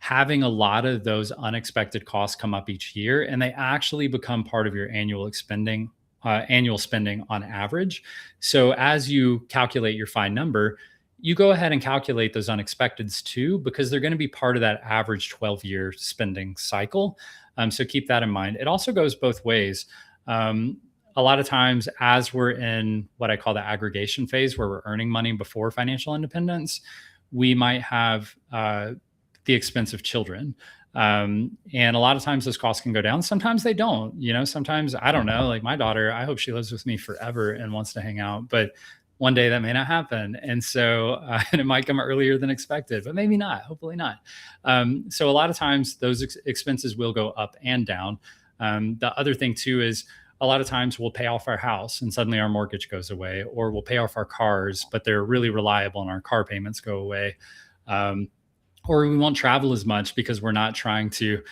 having a lot of those unexpected costs come up each year, and they actually become part of your annual spending on average. So as you calculate your fine number, you go ahead and calculate those unexpecteds too, because they're going to be part of that average 12-year spending cycle. So keep that in mind. It also goes both ways. A lot of times, as we're in what I call the aggregation phase, where we're earning money before financial independence, we might have the expense of children. And a lot of times those costs can go down. Sometimes they don't, sometimes, I don't know, like my daughter, I hope she lives with me forever and wants to hang out, but one day that may not happen. And so, and it might come earlier than expected, but maybe not, hopefully not. So a lot of times those expenses will go up and down. The other thing too is a lot of times we'll pay off our house and suddenly our mortgage goes away, or we'll pay off our cars, but they're really reliable and our car payments go away. Or we won't travel as much because we're not trying to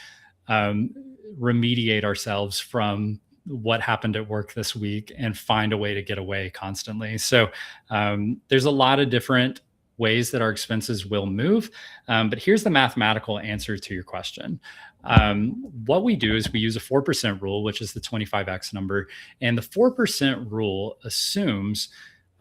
remediate ourselves from what happened at work this week and find a way to get away constantly. So there's a lot of different ways that our expenses will move. But here's the mathematical answer to your question. What we do is we use a 4% rule, which is the 25x number. And the 4% rule assumes,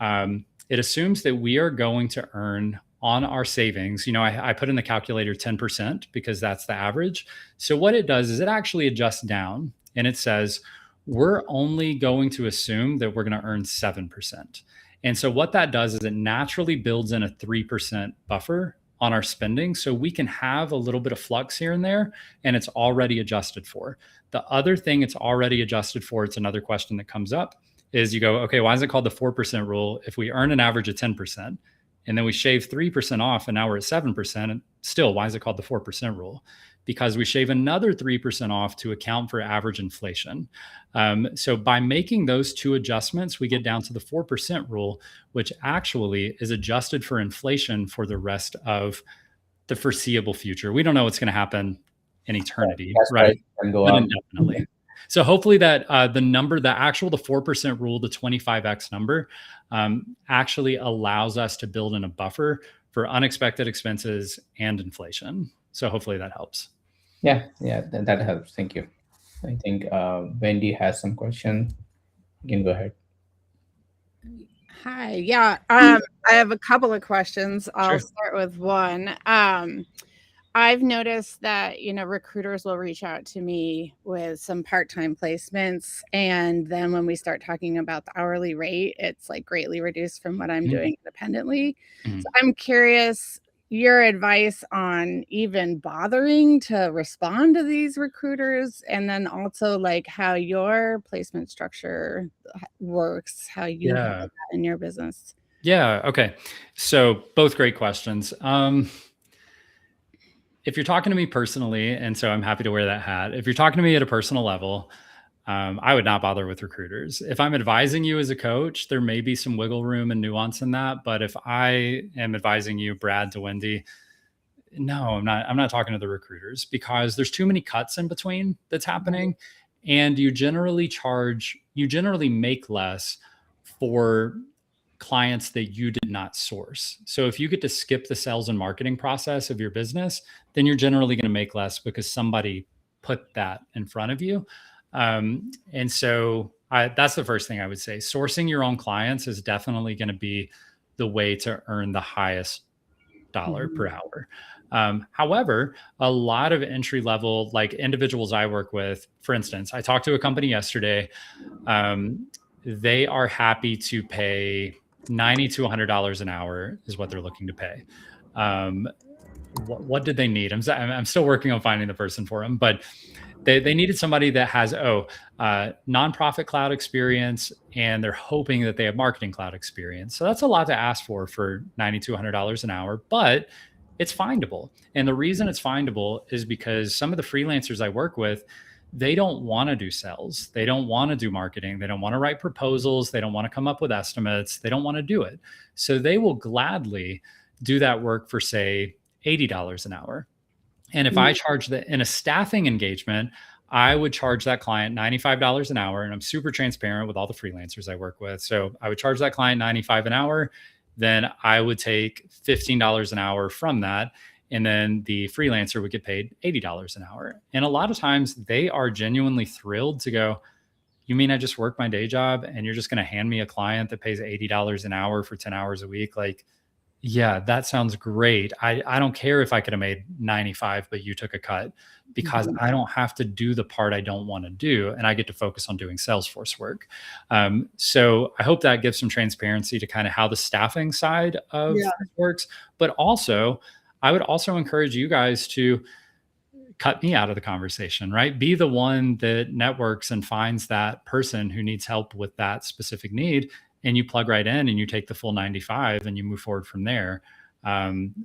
it assumes that we are going to earn on our savings. I put in the calculator 10% because that's the average. So what it does is it actually adjusts down and it says, we're only going to assume that we're going to earn 7%. And so what that does is it naturally builds in a 3% buffer on our spending. So we can have a little bit of flux here and there, and it's already adjusted for. The other thing it's already adjusted for, it's another question that comes up, is you go, okay, why is it called the 4% rule? If we earn an average of 10%, and then we shave 3% off and now we're at 7%, and still, why is it called the 4% rule? Because we shave another 3% off to account for average inflation. So by making those two adjustments, we get down to the 4% rule, which actually is adjusted for inflation for the rest of the foreseeable future. We don't know what's going to happen in eternity, right? And go on indefinitely. So hopefully that the 4% rule, the 25x number, actually allows us to build in a buffer for unexpected expenses and inflation. So hopefully that helps. Yeah, that helps. Thank you. I think Wendy has some question. You can go ahead. Hi. Yeah, I have a couple of questions. I'll Sure. start with one. I've noticed that, recruiters will reach out to me with some part-time placements. And then when we start talking about the hourly rate, it's like greatly reduced from what I'm doing independently. So I'm curious your advice on even bothering to respond to these recruiters, and then also like how your placement structure works, how you handle that in your business. Yeah. Okay. So both great questions. If you're talking to me personally, and so I'm happy to wear that hat, if you're talking to me at a personal level, I would not bother with recruiters. If I'm advising you as a coach, there may be some wiggle room and nuance in that. But if I am advising you, Brad to Wendy, no, I'm not talking to the recruiters, because there's too many cuts in between that's happening. And you generally make less for clients that you did not source. So if you get to skip the sales and marketing process of your business, then you're generally going to make less because somebody put that in front of you. And so that's the first thing I would say. Sourcing your own clients is definitely going to be the way to earn the highest dollar per hour. However, a lot of entry level, like individuals I work with, for instance, I talked to a company yesterday. They are happy to pay $90 to $100 an hour is what they're looking to pay. What did they need? I'm still working on finding the person for them, but they needed somebody that has nonprofit cloud experience, and they're hoping that they have marketing cloud experience. So that's a lot to ask for $90 to $100 an hour, but it's findable. And the reason it's findable is because some of the freelancers I work with, they don't want to do sales. They don't want to do marketing. They don't want to write proposals. They don't want to come up with estimates. They don't want to do it. So they will gladly do that work for, say, $80 an hour. And if I charge that in a staffing engagement, I would charge that client $95 an hour. And I'm super transparent with all the freelancers I work with. So I would charge that client $95 an hour. Then I would take $15 an hour from that. And then the freelancer would get paid $80 an hour. And a lot of times they are genuinely thrilled to go, you mean I just work my day job and you're just going to hand me a client that pays $80 an hour for 10 hours a week? Like, yeah, that sounds great. I don't care if I could have made 95, but you took a cut, because I don't have to do the part I don't want to do. And I get to focus on doing Salesforce work. So I hope that gives some transparency to kind of how the staffing side of this works. But also, I would also encourage you guys to cut me out of the conversation, right? Be the one that networks and finds that person who needs help with that specific need, and you plug right in and you take the full 95 and you move forward from there.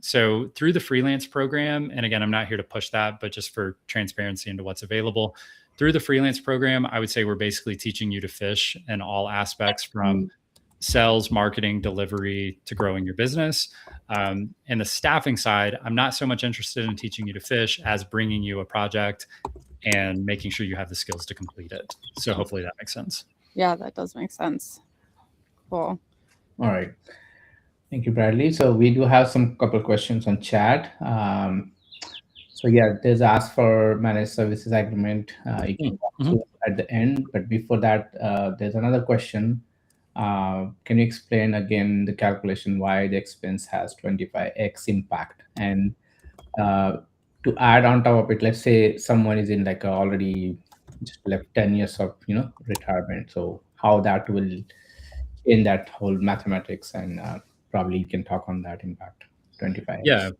So through the freelance program, and again, I'm not here to push that, but just for transparency into what's available through the freelance program, I would say we're basically teaching you to fish in all aspects, from sales, marketing, delivery, to growing your business. And the staffing side, I'm not so much interested in teaching you to fish as bringing you a project and making sure you have the skills to complete it. So hopefully that makes sense. Yeah, that does make sense. Cool. All right. Thank you, Bradley. So we do have some couple questions on chat. So yeah, there's ask for managed services agreement. You can walk through at the end, but before that, there's another question. Can you explain again the calculation why the expense has 25x impact? And to add on top of it, let's say someone is in like already just left 10 years of retirement. So how that will in that whole mathematics, and probably you can talk on that impact 25x. Yeah,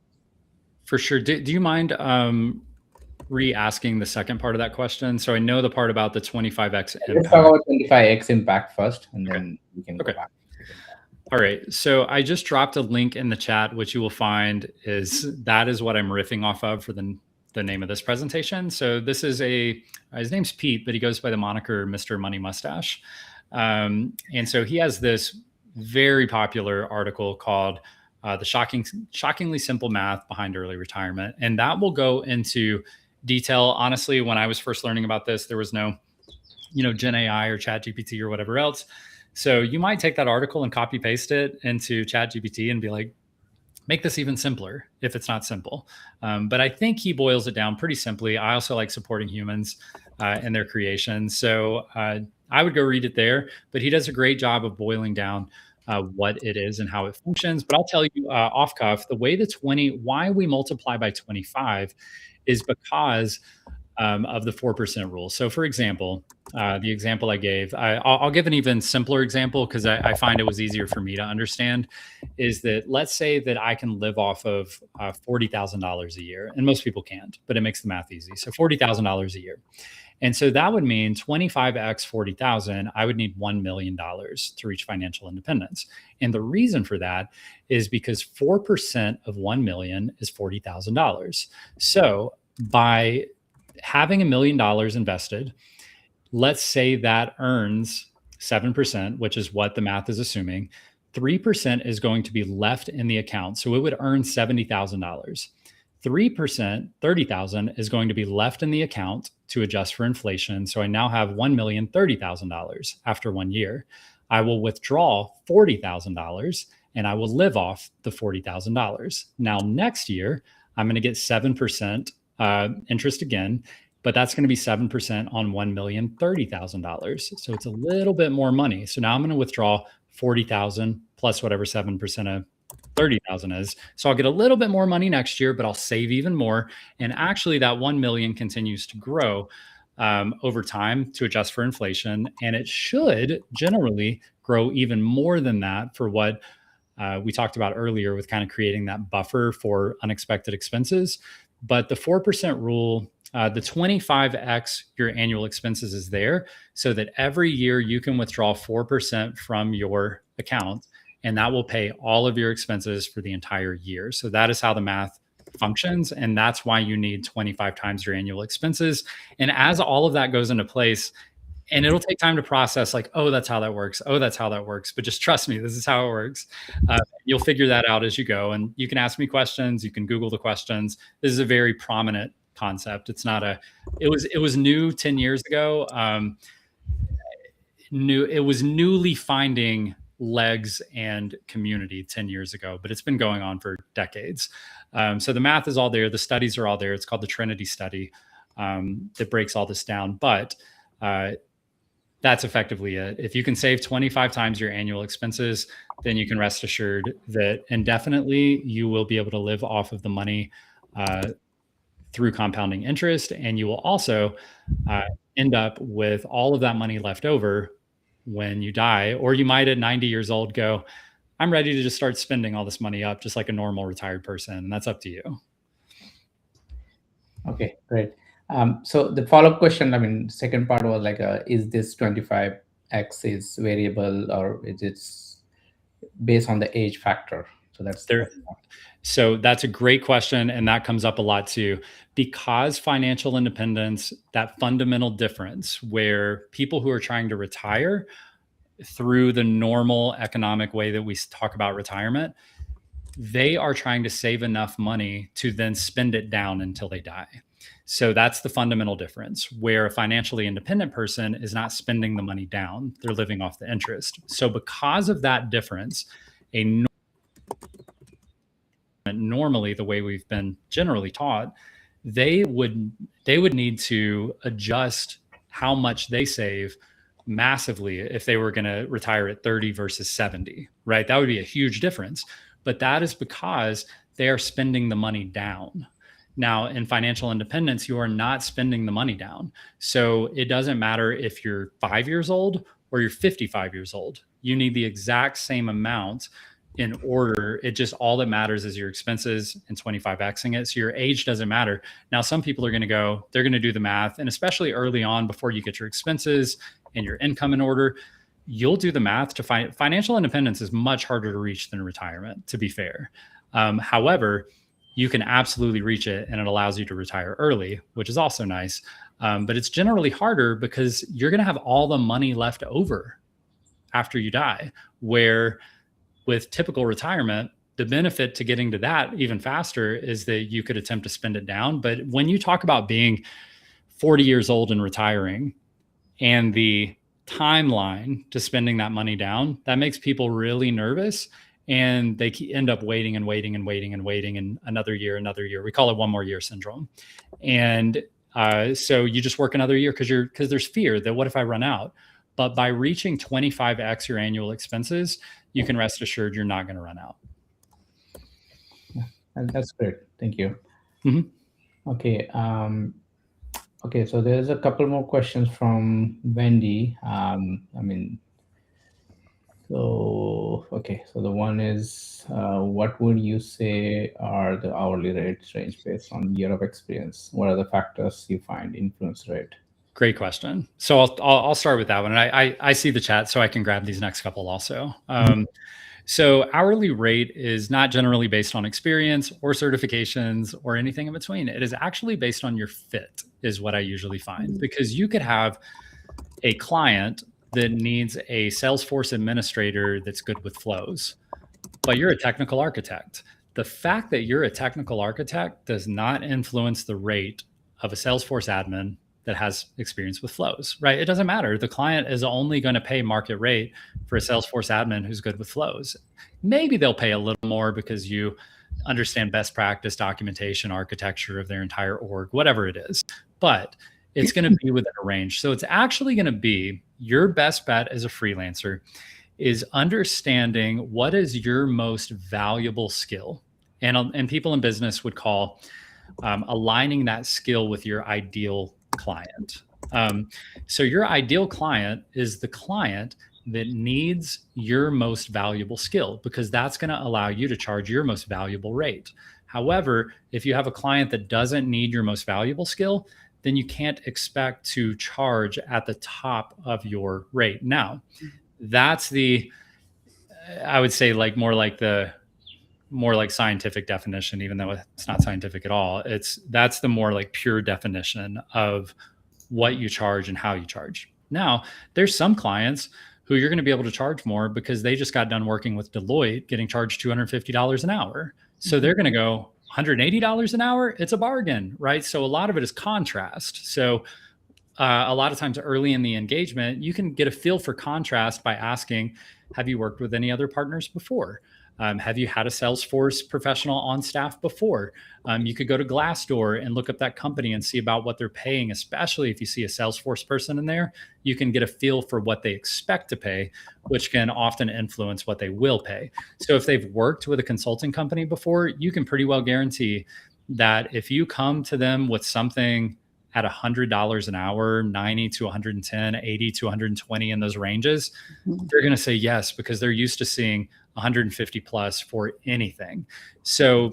for sure. Do you mind re-asking the second part of that question? So I know the part about the 25x impact. Let's talk about 25x impact first, and then we can go back. All right. So I just dropped a link in the chat, which you will find that is what I'm riffing off of for the name of this presentation. So this is his name's Pete, but he goes by the moniker Mr. Money Mustache. And so he has this very popular article called The Shockingly Simple Math Behind Early Retirement. And that will go into detail. Honestly, when I was first learning about this, there was no, Gen AI or Chat GPT or whatever else. So you might take that article and copy paste it into Chat GPT and be like, make this even simpler if it's not simple. But I think he boils it down pretty simply. I also like supporting humans in their creation. So I would go read it there, but he does a great job of boiling down what it is and how it functions. But I'll tell you off cuff, the way why we multiply by 25 is because of the 4% rule. So for example, the example I gave, I'll give an even simpler example because I find it was easier for me to understand, is that let's say that I can live off of $40,000 a year, and most people can't, but it makes the math easy. So $40,000 a year. And so that would mean 25x 40,000, I would need $1 million to reach financial independence. And the reason for that is because 4% of 1 million is $40,000. So by having $1 million invested, let's say that earns 7%, which is what the math is assuming, 3% is going to be left in the account. So it would earn $70,000. 3%, 30,000 is going to be left in the account to adjust for inflation. So I now have $1,030,000 after 1 year. I will withdraw $40,000 and I will live off the $40,000. Now, next year, I'm going to get 7% interest again, but that's going to be 7% on $1,030,000. So it's a little bit more money. So now I'm going to withdraw 40,000 plus whatever 7% of 30,000 is. So I'll get a little bit more money next year, but I'll save even more. And actually that 1 million continues to grow over time to adjust for inflation. And it should generally grow even more than that for what we talked about earlier with kind of creating that buffer for unexpected expenses. But the 4% rule, the 25x your annual expenses is there so that every year you can withdraw 4% from your account, and that will pay all of your expenses for the entire year. So that is how the math functions. And that's why you need 25 times your annual expenses. And as all of that goes into place, and it'll take time to process like, oh, that's how that works. Oh, that's how that works. But just trust me, this is how it works. You'll figure that out as you go. And you can ask me questions. You can Google the questions. This is a very prominent concept. It's not it was new 10 years ago. It was newly finding legs and community 10 years ago, but it's been going on for decades. So the math is all there. The studies are all there. It's called the Trinity study that breaks all this down. But that's effectively it. If you can save 25 times your annual expenses, then you can rest assured that indefinitely you will be able to live off of the money through compounding interest. And you will also end up with all of that money left over when you die. Or you might at 90 years old go, I'm ready to just start spending all this money up just like a normal retired person. And that's up to you. Okay, great. So the follow-up question, I mean, second part was like, is this 25x is variable, or is it based on the age factor? So that's there. So that's a great question. And that comes up a lot too, because financial independence, that fundamental difference where people who are trying to retire through the normal economic way that we talk about retirement, they are trying to save enough money to then spend it down until they die. So that's the fundamental difference, where a financially independent person is not spending the money down, they're living off the interest. So because of that difference, normally the way we've been generally taught, they would need to adjust how much they save massively if they were going to retire at 30 versus 70, right? That would be a huge difference. But that is because they are spending the money down. Now, in financial independence, you are not spending the money down. So it doesn't matter if you're 5 years old or you're 55 years old. You need the exact same amount in order. It just, all that matters is your expenses and 25xing it. So your age doesn't matter. Now, some people are going to go, they're going to do the math. And especially early on, before you get your expenses and your income in order, you'll do the math to find financial independence is much harder to reach than retirement, to be fair. However, you can absolutely reach it, and it allows you to retire early, which is also nice. But it's generally harder because you're going to have all the money left over after you die, where with typical retirement, the benefit to getting to that even faster is that you could attempt to spend it down. But when you talk about being 40 years old and retiring and the timeline to spending that money down, that makes people really nervous. And they end up waiting and waiting and waiting and waiting, and another year. We call it one more year syndrome. And so you just work another year because there's fear that what if I run out? But by reaching 25x your annual expenses, you can rest assured you're not going to run out. And that's great. Thank you. Mm-hmm. Okay. Okay. So there's a couple more questions from Wendy. So the one is, what would you say are the hourly rates range based on year of experience? What are the factors you find influence rate? Great question. So I'll start with that one. And I see the chat, so I can grab these next couple also. So hourly rate is not generally based on experience or certifications or anything in between. It is actually based on your fit, is what I usually find, because you could have a client that needs a Salesforce administrator that's good with flows, but you're a technical architect. The fact that you're a technical architect does not influence the rate of a Salesforce admin that has experience with flows, right? It doesn't matter. The client is only going to pay market rate for a Salesforce admin who's good with flows. Maybe they'll pay a little more because you understand best practice, documentation, architecture of their entire org, whatever it is, but it's going to be within a range. So it's actually going to be your best bet as a freelancer is understanding what is your most valuable skill. And people in business would call aligning that skill with your ideal client. So your ideal client is the client that needs your most valuable skill, because that's going to allow you to charge your most valuable rate. However, if you have a client that doesn't need your most valuable skill, then you can't expect to charge at the top of your rate. Now, that's I would say more like scientific definition, even though it's not scientific at all. That's the more like pure definition of what you charge and how you charge. Now, there's some clients who you're going to be able to charge more because they just got done working with Deloitte, getting charged $250 an hour. So they're going to go $180 an hour. It's a bargain, right? So a lot of it is contrast. So a lot of times early in the engagement, you can get a feel for contrast by asking, have you worked with any other partners before? Have you had a Salesforce professional on staff before? You could go to Glassdoor and look up that company and see about what they're paying, especially if you see a Salesforce person in there. You can get a feel for what they expect to pay, which can often influence what they will pay. So if they've worked with a consulting company before, you can pretty well guarantee that if you come to them with something at $100 an hour, 90 to 110, 80 to 120 in those ranges, they're going to say yes, because they're used to seeing 150 plus for anything. So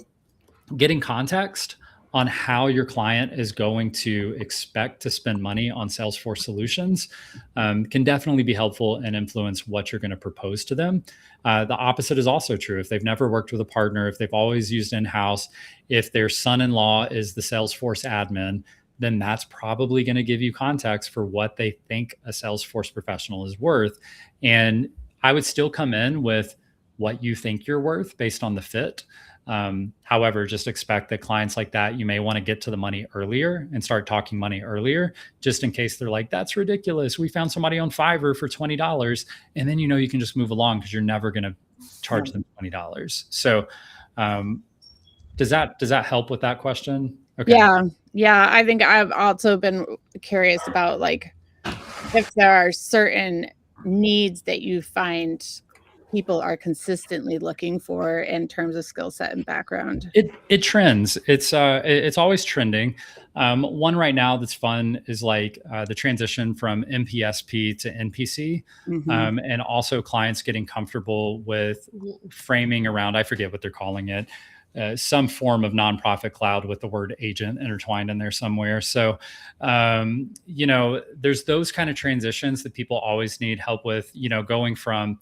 getting context on how your client is going to expect to spend money on Salesforce solutions can definitely be helpful and influence what you're going to propose to them. The opposite is also true. If they've never worked with a partner, if they've always used in-house, if their son-in-law is the Salesforce admin, then that's probably going to give you context for what they think a Salesforce professional is worth. And I would still come in with what you think you're worth based on the fit. However, just expect that clients like that, you may want to get to the money earlier and start talking money earlier, just in case they're like, that's ridiculous. We found somebody on Fiverr for $20. And then, you can just move along because you're never going to charge them $20. So does that help with that question? Okay. Yeah. I think I've also been curious about if there are certain needs that you find people are consistently looking for in terms of skill set and background. It trends. It's always trending. One right now that's fun is the transition from MPSP to NPC, and also clients getting comfortable with framing around, I forget what they're calling it, some form of nonprofit cloud with the word agent intertwined in there somewhere. So, there's those kind of transitions that people always need help with, going from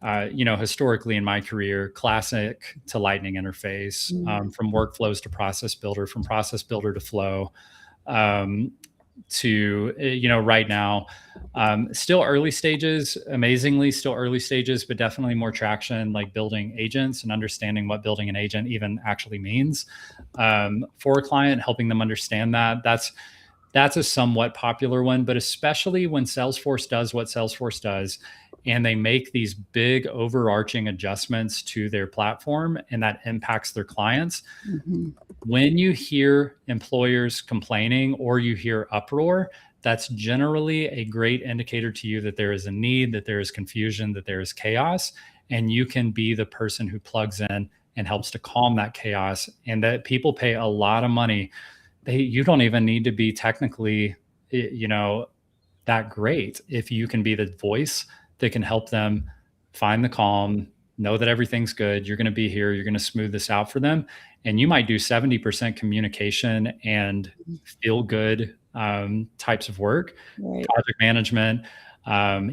historically in my career, classic to lightning interface, from workflows to process builder, from process builder to flow, to, right now, still early stages, amazingly still early stages, but definitely more traction, like building agents and understanding what building an agent even actually means, for a client, helping them understand that. That's a somewhat popular one, but especially when Salesforce does what Salesforce does, and they make these big overarching adjustments to their platform, and that impacts their clients. When you hear employers complaining or you hear uproar, that's generally a great indicator to you that there is a need, that there is confusion, that there is chaos, and you can be the person who plugs in and helps to calm that chaos. And that people pay a lot of money. You don't even need to be technically, that great. If you can be the voice that can help them find the calm, know that everything's good, you're going to be here, you're going to smooth this out for them. And you might do 70% communication and feel good types of work, right. Project management,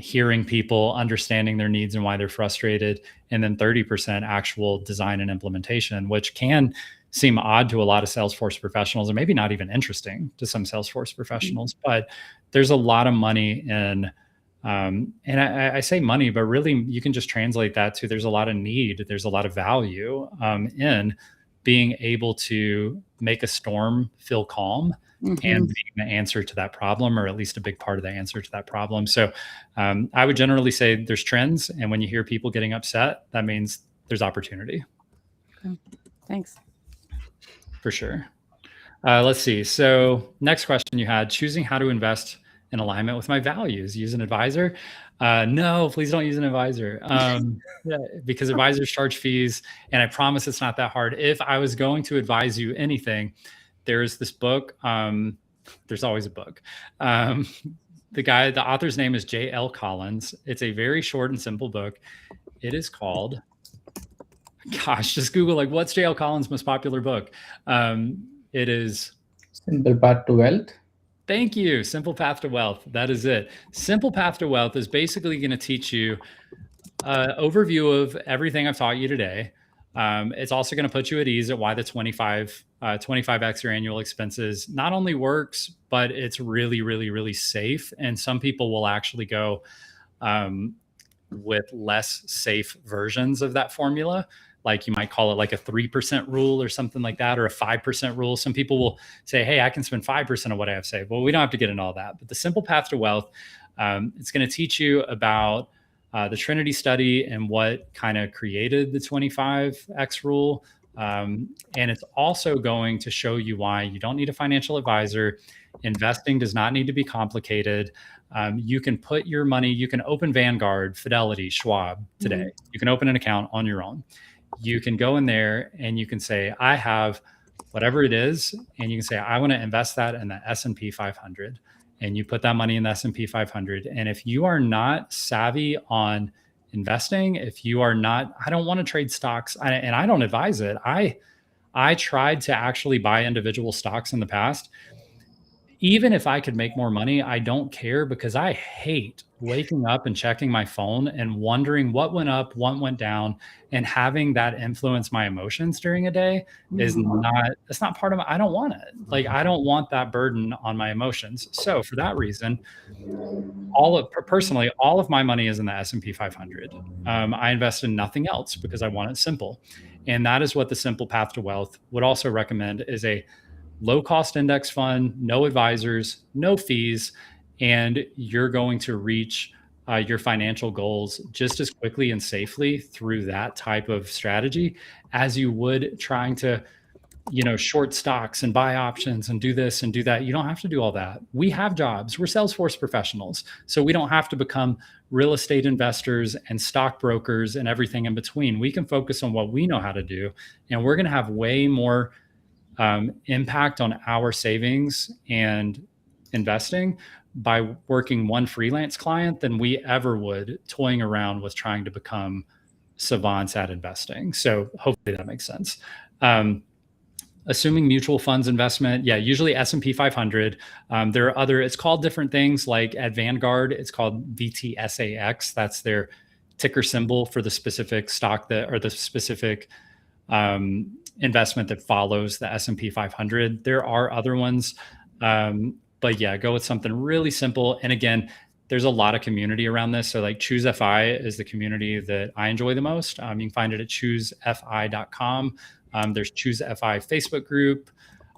hearing people, understanding their needs and why they're frustrated, and then 30% actual design and implementation, which can seem odd to a lot of Salesforce professionals, and maybe not even interesting to some Salesforce professionals, but there's a lot of money in, and I say money, but really you can just translate that to there's a lot of need, there's a lot of value in being able to make a storm feel calm and being the answer to that problem, or at least a big part of the answer to that problem. So I would generally say there's trends, and when you hear people getting upset, that means there's opportunity. Okay. Thanks. For sure. Let's see. So next question you had, choosing how to invest in alignment with my values. Use an advisor? No, please don't use an advisor, because advisors charge fees, and I promise it's not that hard. If I was going to advise you anything, there's this book. There's always a book. The author's name is J.L. Collins. It's a very short and simple book. It is called, just Google what's J.L. Collins' most popular book. It is Simple Path to Wealth. Thank you. Simple Path to Wealth. That is it. Simple Path to Wealth is basically going to teach you an overview of everything I've taught you today. It's also going to put you at ease at why the 25x your annual expenses not only works, but it's really, really, really safe. And some people will actually go with less safe versions of that formula. Like you might call it a 3% rule or something like that, or a 5% rule. Some people will say, hey, I can spend 5% of what I have saved. Well, we don't have to get into all that. But the Simple Path to Wealth, it's going to teach you about the Trinity study and what kind of created the 25x rule. And it's also going to show you why you don't need a financial advisor. Investing does not need to be complicated. You can put your money, you can open Vanguard, Fidelity, Schwab today. You can open an account on your own. You can go in there and you can say, I have whatever it is, and you can say, I want to invest that in the S&P 500. And you put that money in the S&P 500. And if you are not savvy on investing, if you are not, I don't want to trade stocks, and I don't advise it. I tried to actually buy individual stocks in the past. Even if I could make more money, I don't care, because I hate waking up and checking my phone and wondering what went up, what went down, and having that influence my emotions during a day is not, it's not part of my, I don't want it. Like, I don't want that burden on my emotions. So for that reason, personally, all of my money is in the S&P 500. I invest in nothing else because I want it simple. And that is what the Simple Path to Wealth would also recommend, is a low cost index fund, no advisors, no fees, and you're going to reach your financial goals just as quickly and safely through that type of strategy as you would trying to, short stocks and buy options and do this and do that. You don't have to do all that. We have jobs. We're Salesforce professionals. So we don't have to become real estate investors and stockbrokers and everything in between. We can focus on what we know how to do, and we're going to have way more impact on our savings and investing by working one freelance client than we ever would toying around with trying to become savants at investing. So hopefully that makes sense. Assuming mutual funds investment, usually S&P 500. There are other, it's called different things, like at Vanguard, it's called VTSAX. That's their ticker symbol for the specific stock or the specific investment that follows the S&P 500. There are other ones, but go with something really simple. And again, there's a lot of community around this. So like ChooseFI is the community that I enjoy the most. You can find it at choosefi.com. There's ChooseFI Facebook group.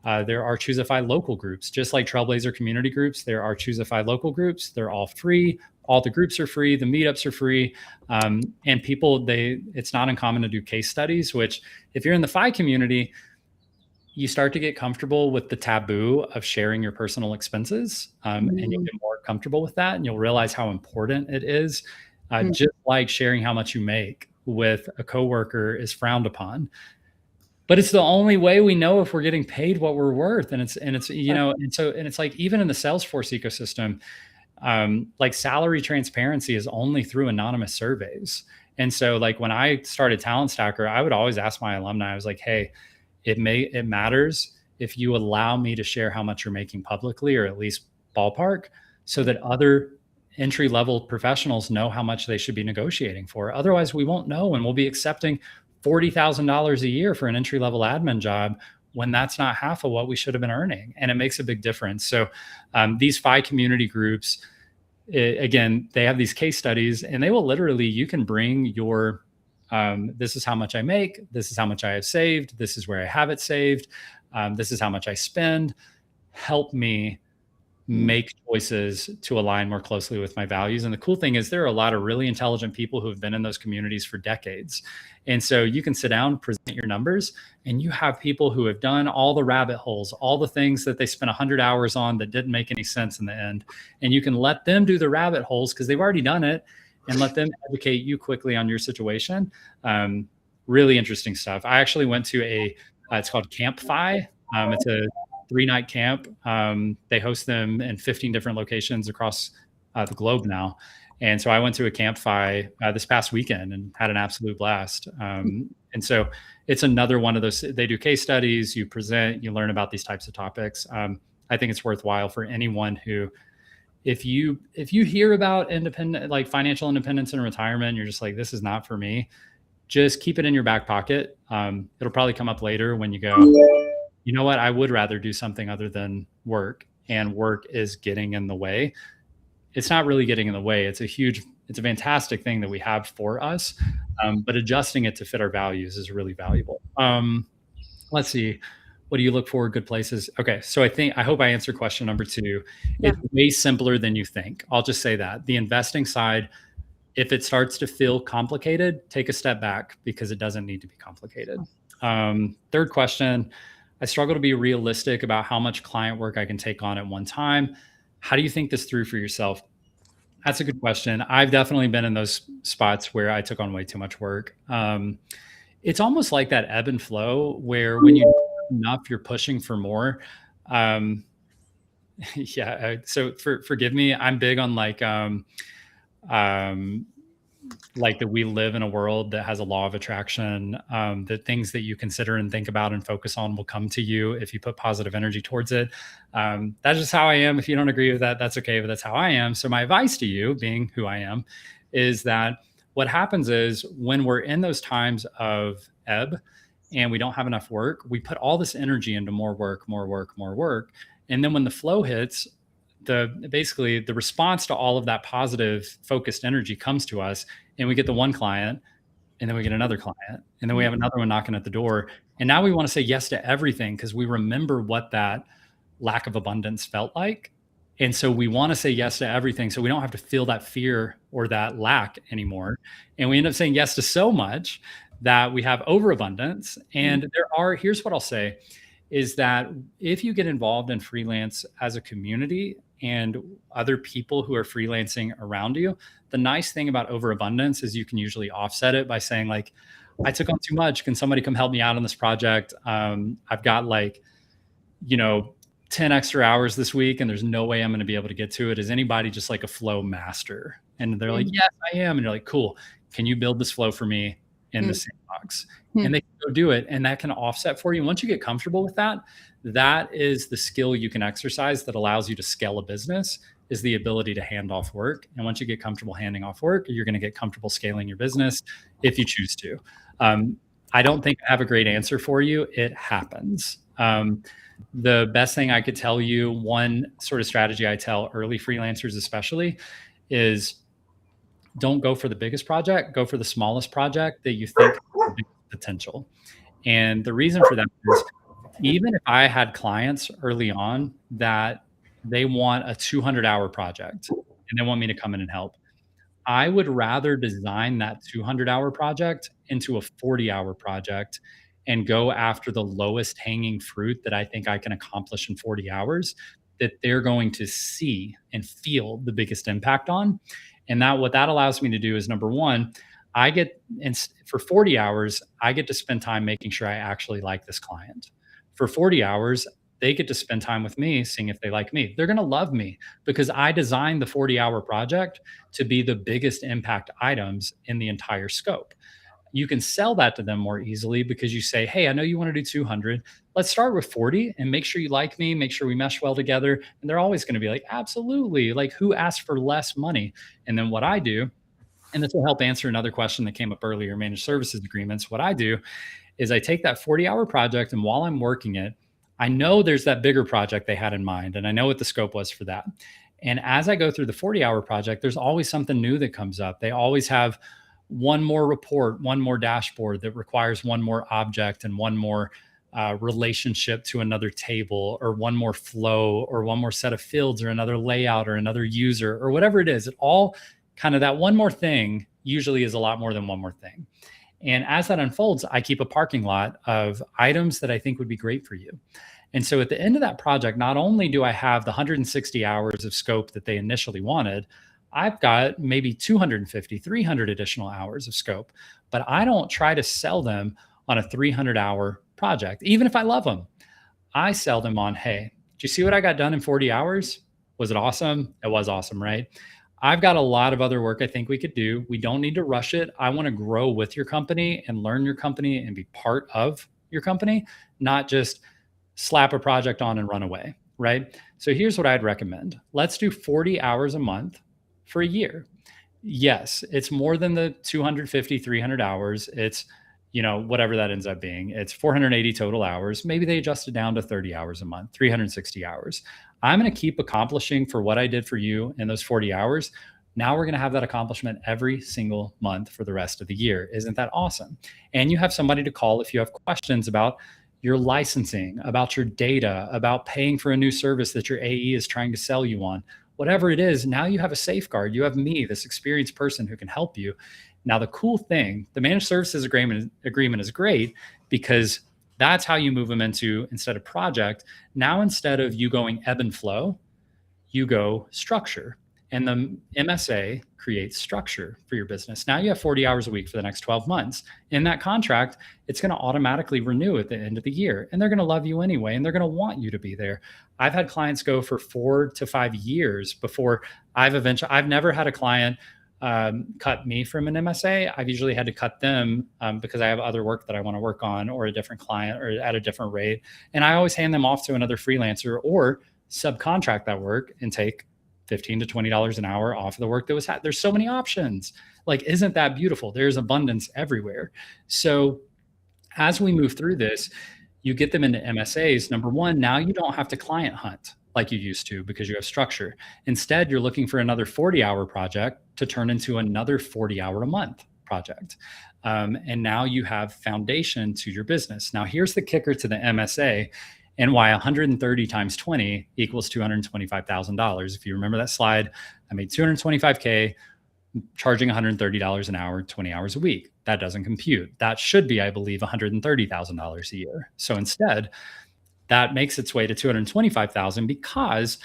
There are ChooseFI local groups, just like Trailblazer community groups. There are ChooseFI local groups. They're all free. All the groups are free. The meetups are free. And people, it's not uncommon to do case studies, which if you're in the FI community, you start to get comfortable with the taboo of sharing your personal expenses. And you'll get more comfortable with that. And you'll realize how important it is. Just like sharing how much you make with a coworker is frowned upon. But it's the only way we know if we're getting paid what we're worth. And it's like, even in the Salesforce ecosystem, like salary transparency is only through anonymous surveys. And so like when I started Talent Stacker, I would always ask my alumni, I was like, hey, it matters if you allow me to share how much you're making publicly, or at least ballpark, so that other entry-level professionals know how much they should be negotiating for. Otherwise we won't know, and we'll be accepting $40,000 a year for an entry-level admin job when that's not half of what we should have been earning. And it makes a big difference. So these FI community groups, again, they have these case studies, and they will literally, you can bring your, this is how much I make, this is how much I have saved, this is where I have it saved, this is how much I spend. Help me make choices to align more closely with my values. And the cool thing is there are a lot of really intelligent people who have been in those communities for decades. And so you can sit down, present your numbers, and you have people who have done all the rabbit holes, all the things that they spent 100 hours on that didn't make any sense in the end. And you can let them do the rabbit holes because they've already done it, and let them educate you quickly on your situation. Really interesting stuff. I actually went to it's called Camp Fi. It's a 3-night camp. They host them in 15 different locations across the globe now. And so I went to a Camp Fi this past weekend and had an absolute blast. And so it's another one of those, they do case studies, you present, you learn about these types of topics. I think it's worthwhile for anyone who, if you hear about independent, like financial independence and retirement, you're just like, this is not for me, just keep it in your back pocket. It'll probably come up later when you go, you know what, I would rather do something other than work, and work is getting in the way. It's not really getting in the way. It's a fantastic thing that we have for us, but adjusting it to fit our values is really valuable. Let's see. What do you look for? Good places. Okay. So I hope I answered question number 2. Yeah. It's way simpler than you think. I'll just say that the investing side, If it starts to feel complicated, take a step back because it doesn't need to be complicated. Third question, I struggle to be realistic about how much client work I can take on at one time. How do you think this through for yourself? That's a good question. I've definitely been in those spots where I took on way too much work. It's almost like that ebb and flow where when you do enough, you're pushing for more. Yeah. So forgive me. I'm big on like that we live in a world that has a law of attraction, that things that you consider and think about and focus on will come to you if you put positive energy towards it. That's just how I am. If you don't agree with that, that's okay, but that's how I am. So my advice to you, being who I am, is that what happens is when we're in those times of ebb and we don't have enough work, we put all this energy into more work, more work, more work. And then when the flow hits, basically the response to all of that positive focused energy comes to us, and we get the one client, and then we get another client, and then we have another one knocking at the door. And now we want to say yes to everything because we remember what that lack of abundance felt like. And so we want to say yes to everything so we don't have to feel that fear or that lack anymore. And we end up saying yes to so much that we have overabundance. And here's what I'll say is that if you get involved in freelance as a community and other people who are freelancing around you, the nice thing about overabundance is you can usually offset it by saying like, I took on too much. Can somebody come help me out on this project? I've got 10 extra hours this week and there's no way I'm going to be able to get to it. Is anybody just like a flow master? And they're like, yes, I am. And you're like, cool. Can you build this flow for me in the sandbox? And they can go do it. And that can offset for you. Once you get comfortable with that, that is the skill you can exercise that allows you to scale a business, is the ability to hand off work. And once you get comfortable handing off work, you're going to get comfortable scaling your business if you choose to. I don't think I have a great answer for you. It happens. The best thing I could tell you, one sort of strategy I tell early freelancers especially, is don't go for the biggest project, go for the smallest project that you think has the biggest potential. And the reason for that is even if I had clients early on that they want a 200-hour project and they want me to come in and help, I would rather design that 200-hour project into a 40-hour project and go after the lowest hanging fruit that I think I can accomplish in 40 hours that they're going to see and feel the biggest impact on. And what that allows me to do is, number one, for 40 hours, I get to spend time making sure I actually like this client. For 40 hours, they get to spend time with me, seeing if they like me. They're going to love me because I designed the 40-hour project to be the biggest impact items in the entire scope. You can sell that to them more easily because you say, hey, I know you want to do 200. Let's start with 40 and make sure you like me, make sure we mesh well together. And they're always going to be like, absolutely. Like, who asked for less money? And then what I do, and this will help answer another question that came up earlier, managed services agreements. What I do is I take that 40-hour project, and while I'm working it, I know there's that bigger project they had in mind, and I know what the scope was for that. And as I go through the 40-hour project, there's always something new that comes up. They always have one more report, one more dashboard that requires one more object and one more relationship to another table, or one more flow, or one more set of fields, or another layout, or another user, or whatever it is. It all kind of, that one more thing usually is a lot more than one more thing. And as that unfolds, I keep a parking lot of items that I think would be great for you. And so at the end of that project, not only do I have the 160 hours of scope that they initially wanted, I've got maybe 250, 300 additional hours of scope, but I don't try to sell them on a 300-hour project. Even if I love them, I sell them on, hey, do you see what I got done in 40 hours? Was it awesome? It was awesome, right? I've got a lot of other work I think we could do. We don't need to rush it. I want to grow with your company and learn your company and be part of your company, not just slap a project on and run away, right? So here's what I'd recommend. Let's do 40 hours a month for a year. Yes, it's more than the 250, 300 hours. It's, whatever that ends up being. It's 480 total hours. Maybe they adjust it down to 30 hours a month, 360 hours. I'm going to keep accomplishing for what I did for you in those 40 hours. Now we're going to have that accomplishment every single month for the rest of the year. Isn't that awesome? And you have somebody to call if you have questions about your licensing, about your data, about paying for a new service that your AE is trying to sell you on. whatever it is, now you have a safeguard. You have me, this experienced person who can help you. Now, the cool thing, the managed services agreement is great because that's how you move them into, instead of project, now instead of you going ebb and flow, you go structure. And the MSA creates structure for your business. Now you have 40 hours a week for the next 12 months. In that contract, it's going to automatically renew at the end of the year. And they're going to love you anyway. And they're going to want you to be there. I've had clients go for 4 to 5 years before I've never had a client cut me from an MSA. I've usually had to cut them because I have other work that I want to work on, or a different client, or at a different rate. And I always hand them off to another freelancer or subcontract that work and take $15 to $20 an hour off of the work that was had. There's so many options. Like, isn't that beautiful? There's abundance everywhere. So as we move through this, you get them into MSAs. Number one, now you don't have to client hunt like you used to because you have structure. Instead, you're looking for another 40-hour project to turn into another 40-hour a month project. And now you have foundation to your business. Now, here's the kicker to the MSA, and why 130 times 20 equals $225,000. If you remember that slide, I made $225K charging $130 an hour, 20 hours a week. That doesn't compute. That should be, I believe, $130,000 a year. So instead, that makes its way to $225,000 because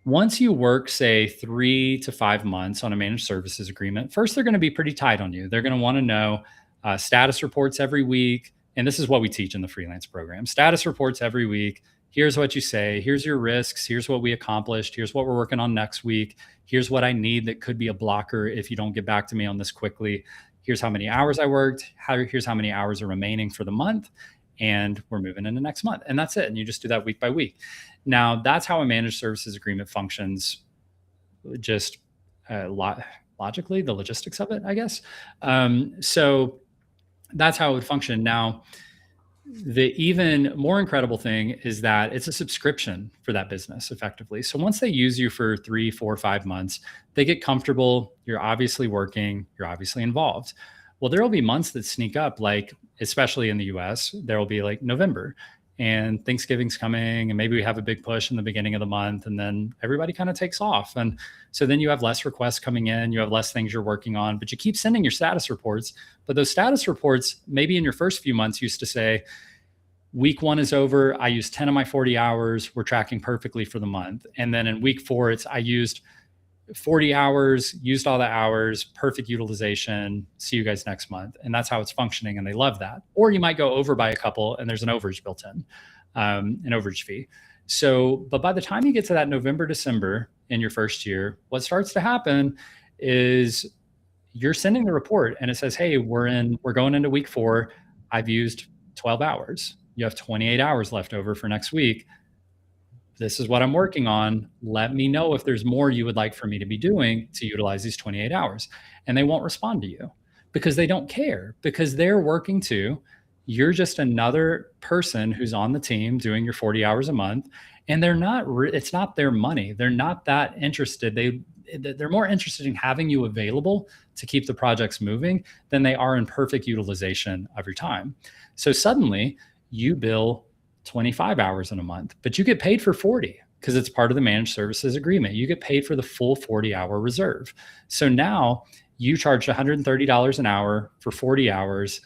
once you work, say, 3 to 5 months on a managed services agreement, first, they're going to be pretty tight on you. They're going to want to know status reports every week. And this is what we teach in the freelance program. Status reports every week. Here's what you say. Here's your risks. Here's what we accomplished. Here's what we're working on next week. Here's what I need that could be a blocker if you don't get back to me on this quickly. Here's how many hours I worked. Here's how many hours are remaining for the month. And we're moving into next month. And that's it. And you just do that week by week. Now, that's how a managed services agreement functions, just logically, the logistics of it, I guess. So that's how it would function. Now, the even more incredible thing is that it's a subscription for that business effectively. So once they use you for 3, 4, 5 months, they get comfortable. You're obviously working, you're obviously involved. Well, there will be months that sneak up, like, especially in the US, there will be like November and Thanksgiving's coming, and maybe we have a big push in the beginning of the month, and then everybody kind of takes off. And so then you have less requests coming in, you have less things you're working on, but you keep sending your status reports. But those status reports, maybe in your first few months, used to say, week 1 is over, I used 10 of my 40 hours, we're tracking perfectly for the month. And then in week 4, it's I used 40 hours, used all the hours, perfect utilization, see you guys next month. And that's how it's functioning. And they love that. Or you might go over by a couple and there's an overage built in, an overage fee. So, but by the time you get to that November, December in your first year, what starts to happen is you're sending the report and it says, hey, we're going into week 4. I've used 12 hours. You have 28 hours left over for next week. This is what I'm working on. Let me know if there's more you would like for me to be doing to utilize these 28 hours. And they won't respond to you because they don't care, because they're working too. You're just another person who's on the team doing your 40 hours a month. And it's not their money. They're not that interested. They're more interested in having you available to keep the projects moving than they are in perfect utilization of your time. So suddenly you bill 25 hours in a month, but you get paid for 40 because it's part of the managed services agreement. You get paid for the full 40-hour reserve. So now you charge $130 an hour for 40 hours.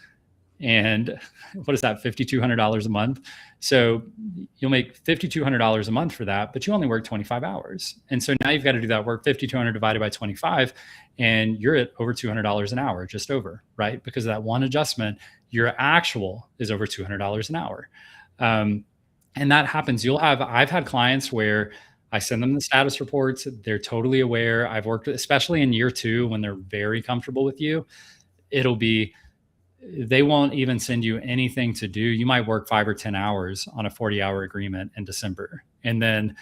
And what is that, $5,200 a month? So you'll make $5,200 a month for that, but you only work 25 hours. And so now you've got to do that work, 5,200 divided by 25, and you're at over $200 an hour, just over, right? Because of that one adjustment, your actual is over $200 an hour. And that happens. I've had clients where I send them the status reports. They're totally aware. I've worked, especially in year 2, when they're very comfortable with you, they won't even send you anything to do. You might work 5 or 10 hours on a 40-hour agreement in December. And then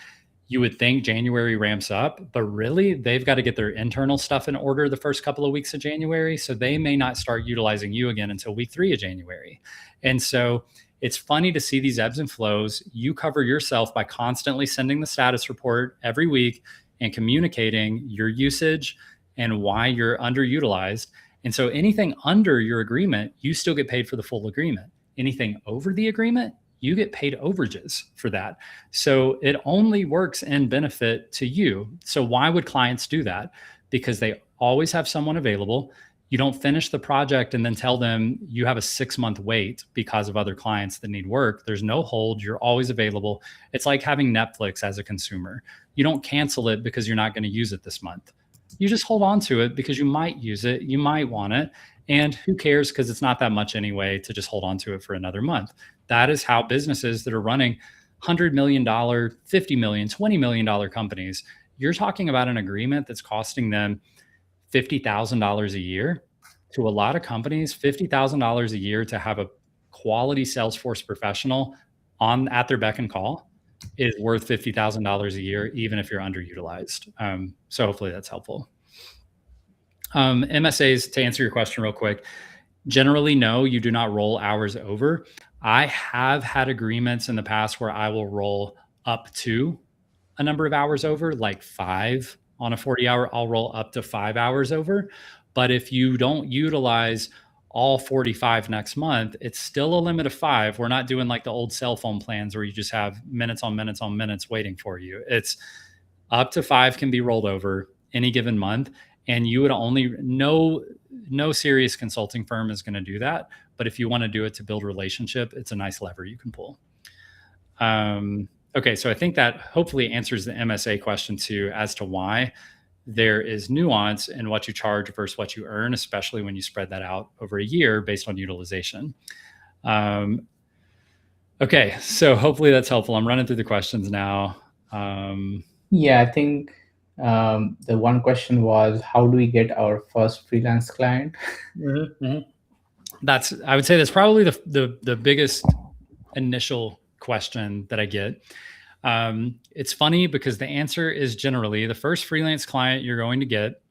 you would think January ramps up, but really they've got to get their internal stuff in order the first couple of weeks of January. So they may not start utilizing you again until week 3 of January. And so it's funny to see these ebbs and flows. You cover yourself by constantly sending the status report every week and communicating your usage and why you're underutilized. And so anything under your agreement, you still get paid for the full agreement. Anything over the agreement, you get paid overages for that. So it only works in benefit to you. So why would clients do that? Because they always have someone available. You don't finish the project and then tell them you have a 6-month wait because of other clients that need work. There's no hold. You're always available. It's like having Netflix as a consumer. You don't cancel it because you're not going to use it this month. You just hold on to it because you might use it. You might want it. And who cares, because it's not that much anyway to just hold on to it for another month. That is how businesses that are running $100 million, $50 million, $20 million companies, you're talking about an agreement that's costing them $50,000 a year. To a lot of companies, $50,000 a year to have a quality Salesforce professional at their beck and call is worth $50,000 a year, even if you're underutilized. So hopefully that's helpful. MSAs, to answer your question real quick, generally, no, you do not roll hours over. I have had agreements in the past where I will roll up to a number of hours over, like 5 on a 40-hour, I'll roll up to 5 hours over. But if you don't utilize all 45 next month, it's still a limit of 5. We're not doing like the old cell phone plans where you just have minutes on minutes on minutes waiting for you. It's up to 5 can be rolled over any given month. And you would only, no serious consulting firm is going to do that. But if you want to do it to build relationship, it's a nice lever you can pull. Okay, so I think that hopefully answers the MSA question too, as to why there is nuance in what you charge versus what you earn, especially when you spread that out over a year based on utilization. Okay, so hopefully that's helpful. I'm running through the questions now. Yeah, I think the one question was, how do we get our first freelance client? I would say that's probably the biggest initial question that I get. It's funny because the answer is generally the first freelance client you're going to get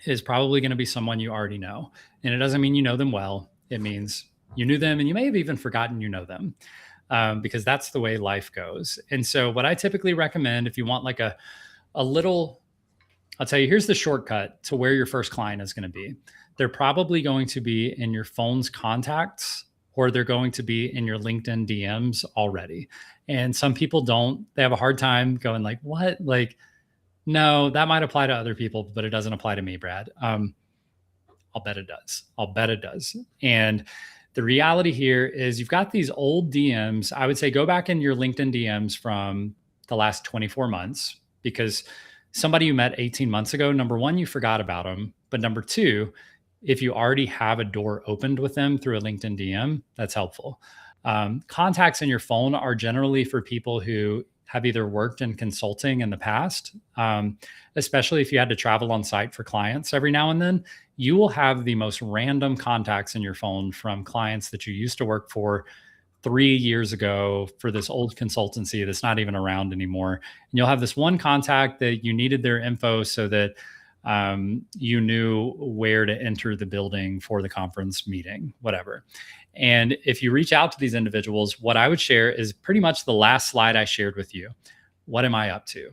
is probably going to be someone you already know. And it doesn't mean you know them well. It means you knew them and you may have even forgotten you know them, because that's the way life goes. And so what I typically recommend, if you want like a little, I'll tell you, here's the shortcut to where your first client is going to be. They're probably going to be in your phone's contacts, or they're going to be in your LinkedIn DMs already. And some people don't, they have a hard time going like, what? Like, no, that might apply to other people, but it doesn't apply to me, Brad. I'll bet it does. And the reality here is you've got these old DMs. I would say go back in your LinkedIn DMs from the last 24 months, because somebody you met 18 months ago, number one, you forgot about them. But number two, if you already have a door opened with them through a LinkedIn DM, that's helpful. Contacts in your phone are generally for people who have either worked in consulting in the past, especially if you had to travel on site for clients every now and then. You will have the most random contacts in your phone from clients that you used to work for 3 years ago for this old consultancy that's not even around anymore. And you'll have this one contact that you needed their info so that you knew where to enter the building for the conference meeting, whatever. And if you reach out to these individuals, what I would share is pretty much the last slide I shared with you. What am I up to?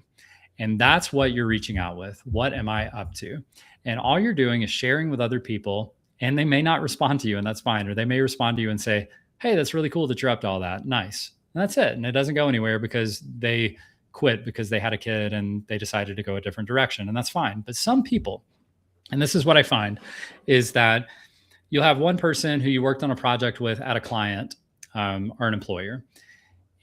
And that's what you're reaching out with. What am I up to? And all you're doing is sharing with other people, and they may not respond to you, and that's fine. Or they may respond to you and say, hey, that's really cool that you're up to all that. Nice. And that's it. And it doesn't go anywhere because they quit because they had a kid and they decided to go a different direction. And that's fine. But some people, and this is what I find, is that you'll have one person who you worked on a project with at a client, or an employer,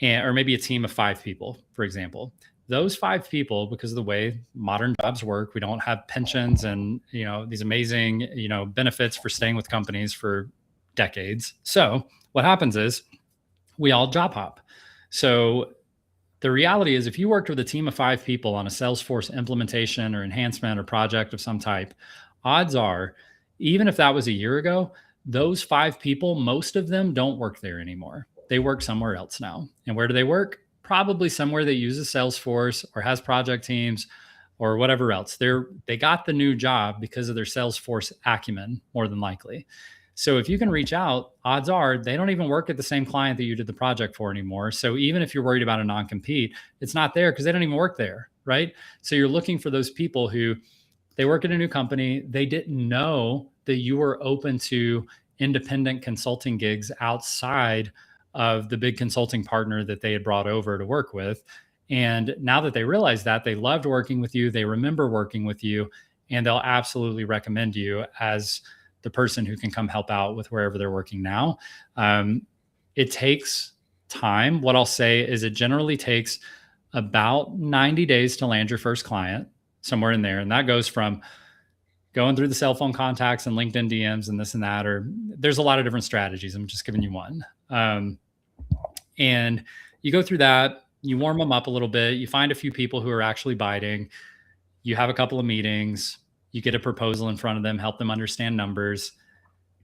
or maybe a team of 5 people, for example. Those 5 people, because of the way modern jobs work, we don't have pensions and these amazing benefits for staying with companies for decades. So what happens is we all job hop. So the reality is, if you worked with a team of 5 people on a Salesforce implementation or enhancement or project of some type, odds are, even if that was a year ago, those 5 people, most of them don't work there anymore. They work somewhere else now. And where do they work? Probably somewhere that uses Salesforce or has project teams or whatever else. They got the new job because of their Salesforce acumen, more than likely. So if you can reach out, odds are they don't even work at the same client that you did the project for anymore. So even if you're worried about a non-compete, it's not there because they don't even work there, right? So you're looking for those people who they work at a new company. They didn't know that you were open to independent consulting gigs outside of the big consulting partner that they had brought over to work with. And now that they realize that, they loved working with you, they remember working with you, and they'll absolutely recommend you as the person who can come help out with wherever they're working now. It takes time. What I'll say is it generally takes about 90 days to land your first client, somewhere in there. And that goes from going through the cell phone contacts and LinkedIn DMs and this and that, or there's a lot of different strategies. I'm just giving you one. And you go through that, you warm them up a little bit, you find a few people who are actually biting, you have a couple of meetings, you get a proposal in front of them, help them understand numbers,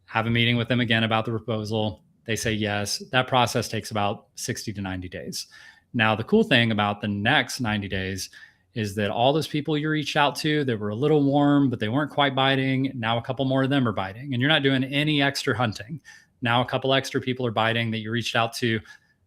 have a meeting with them again about the proposal. They say yes. That process takes about 60 to 90 days. Now, the cool thing about the next 90 days is that all those people you reached out to that were a little warm, but they weren't quite biting, now a couple more of them are biting, and you're not doing any extra hunting. Now a couple extra people are biting that you reached out to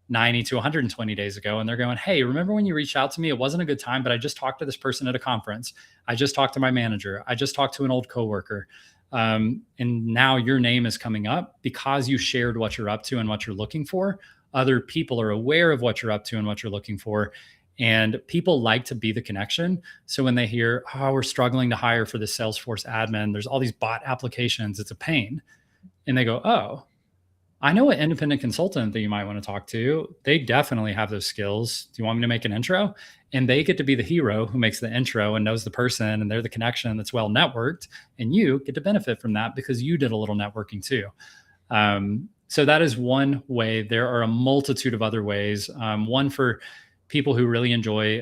90 to 120 days ago, and they're going, hey, remember when you reached out to me? It wasn't a good time, but I just talked to this person at a conference. I just talked to my manager. I just talked to an old coworker. And now your name is coming up because you shared what you're up to and what you're looking for. Other people are aware of what you're up to and what you're looking for. And people like to be the connection. So when they hear, oh, we're struggling to hire for this Salesforce admin, there's all these bot applications, it's a pain. And they go, oh, I know an independent consultant that you might want to talk to. They definitely have those skills. Do you want me to make an intro? And they get to be the hero who makes the intro and knows the person, and they're the connection that's well networked. And you get to benefit from that because you did a little networking too. So that is one way. There are a multitude of other ways. One for people who really enjoy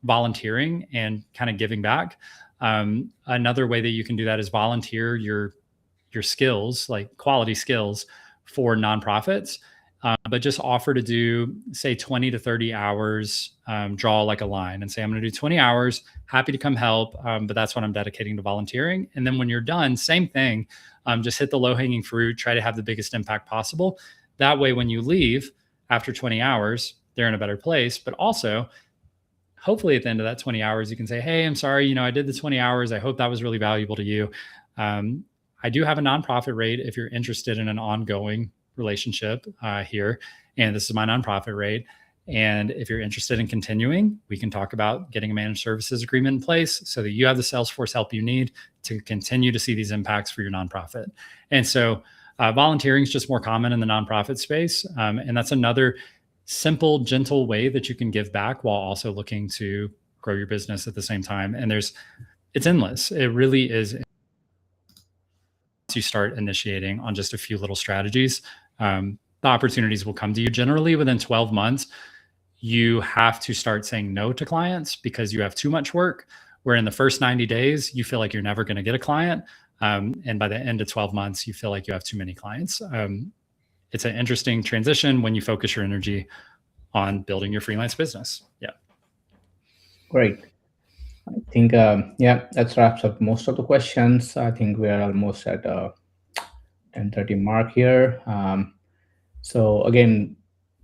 volunteering and kind of giving back. Another way that you can do that is volunteer your skills, like quality skills, for nonprofits, but just offer to do, say, 20 to 30 hours, draw like a line and say, I'm going to do 20 hours, happy to come help, but that's what I'm dedicating to volunteering. And then when you're done, same thing, just hit the low-hanging fruit, try to have the biggest impact possible. That way, when you leave after 20 hours, they're in a better place. But also, hopefully at the end of that 20 hours, you can say, hey, I'm sorry, I did the 20 hours. I hope that was really valuable to you. I do have a nonprofit rate if you're interested in an ongoing relationship here. And this is my nonprofit rate. And if you're interested in continuing, we can talk about getting a managed services agreement in place so that you have the Salesforce help you need to continue to see these impacts for your nonprofit. And so volunteering is just more common in the nonprofit space. And that's another simple, gentle way that you can give back while also looking to grow your business at the same time. And it's endless. It really is. You start initiating on just a few little strategies, the opportunities will come to you. Generally within 12 months, you have to start saying no to clients because you have too much work, where in the first 90 days, you feel like you're never going to get a client. And by the end of 12 months, you feel like you have too many clients. It's an interesting transition when you focus your energy on building your freelance business. Yeah. Great. I think, that wraps up most of the questions. I think we are almost at 10:30 mark here. So again,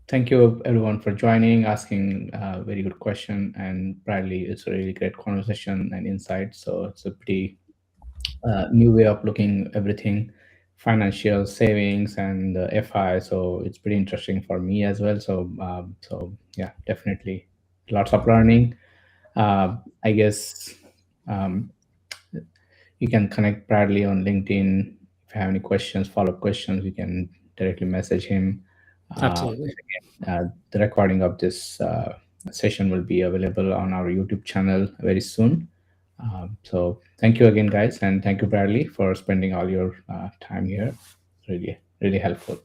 thank you everyone for joining, asking a very good question. And Bradley, it's a really great conversation and insight. So it's a pretty new way of looking everything, financial savings and FI. So it's pretty interesting for me as well. So yeah, definitely lots of learning. I guess you can connect Bradley on LinkedIn. If you have any questions, follow-up questions, you can directly message him. Absolutely. The recording of this session will be available on our YouTube channel very soon. So thank you again, guys. And thank you, Bradley, for spending all your time here. Really, really helpful.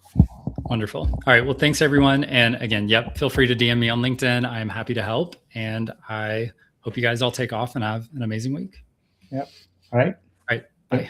Wonderful. All right. Well, thanks everyone. And again, feel free to DM me on LinkedIn. I'm happy to help. And I hope you guys all take off and have an amazing week. Yep. All right. All right. Bye.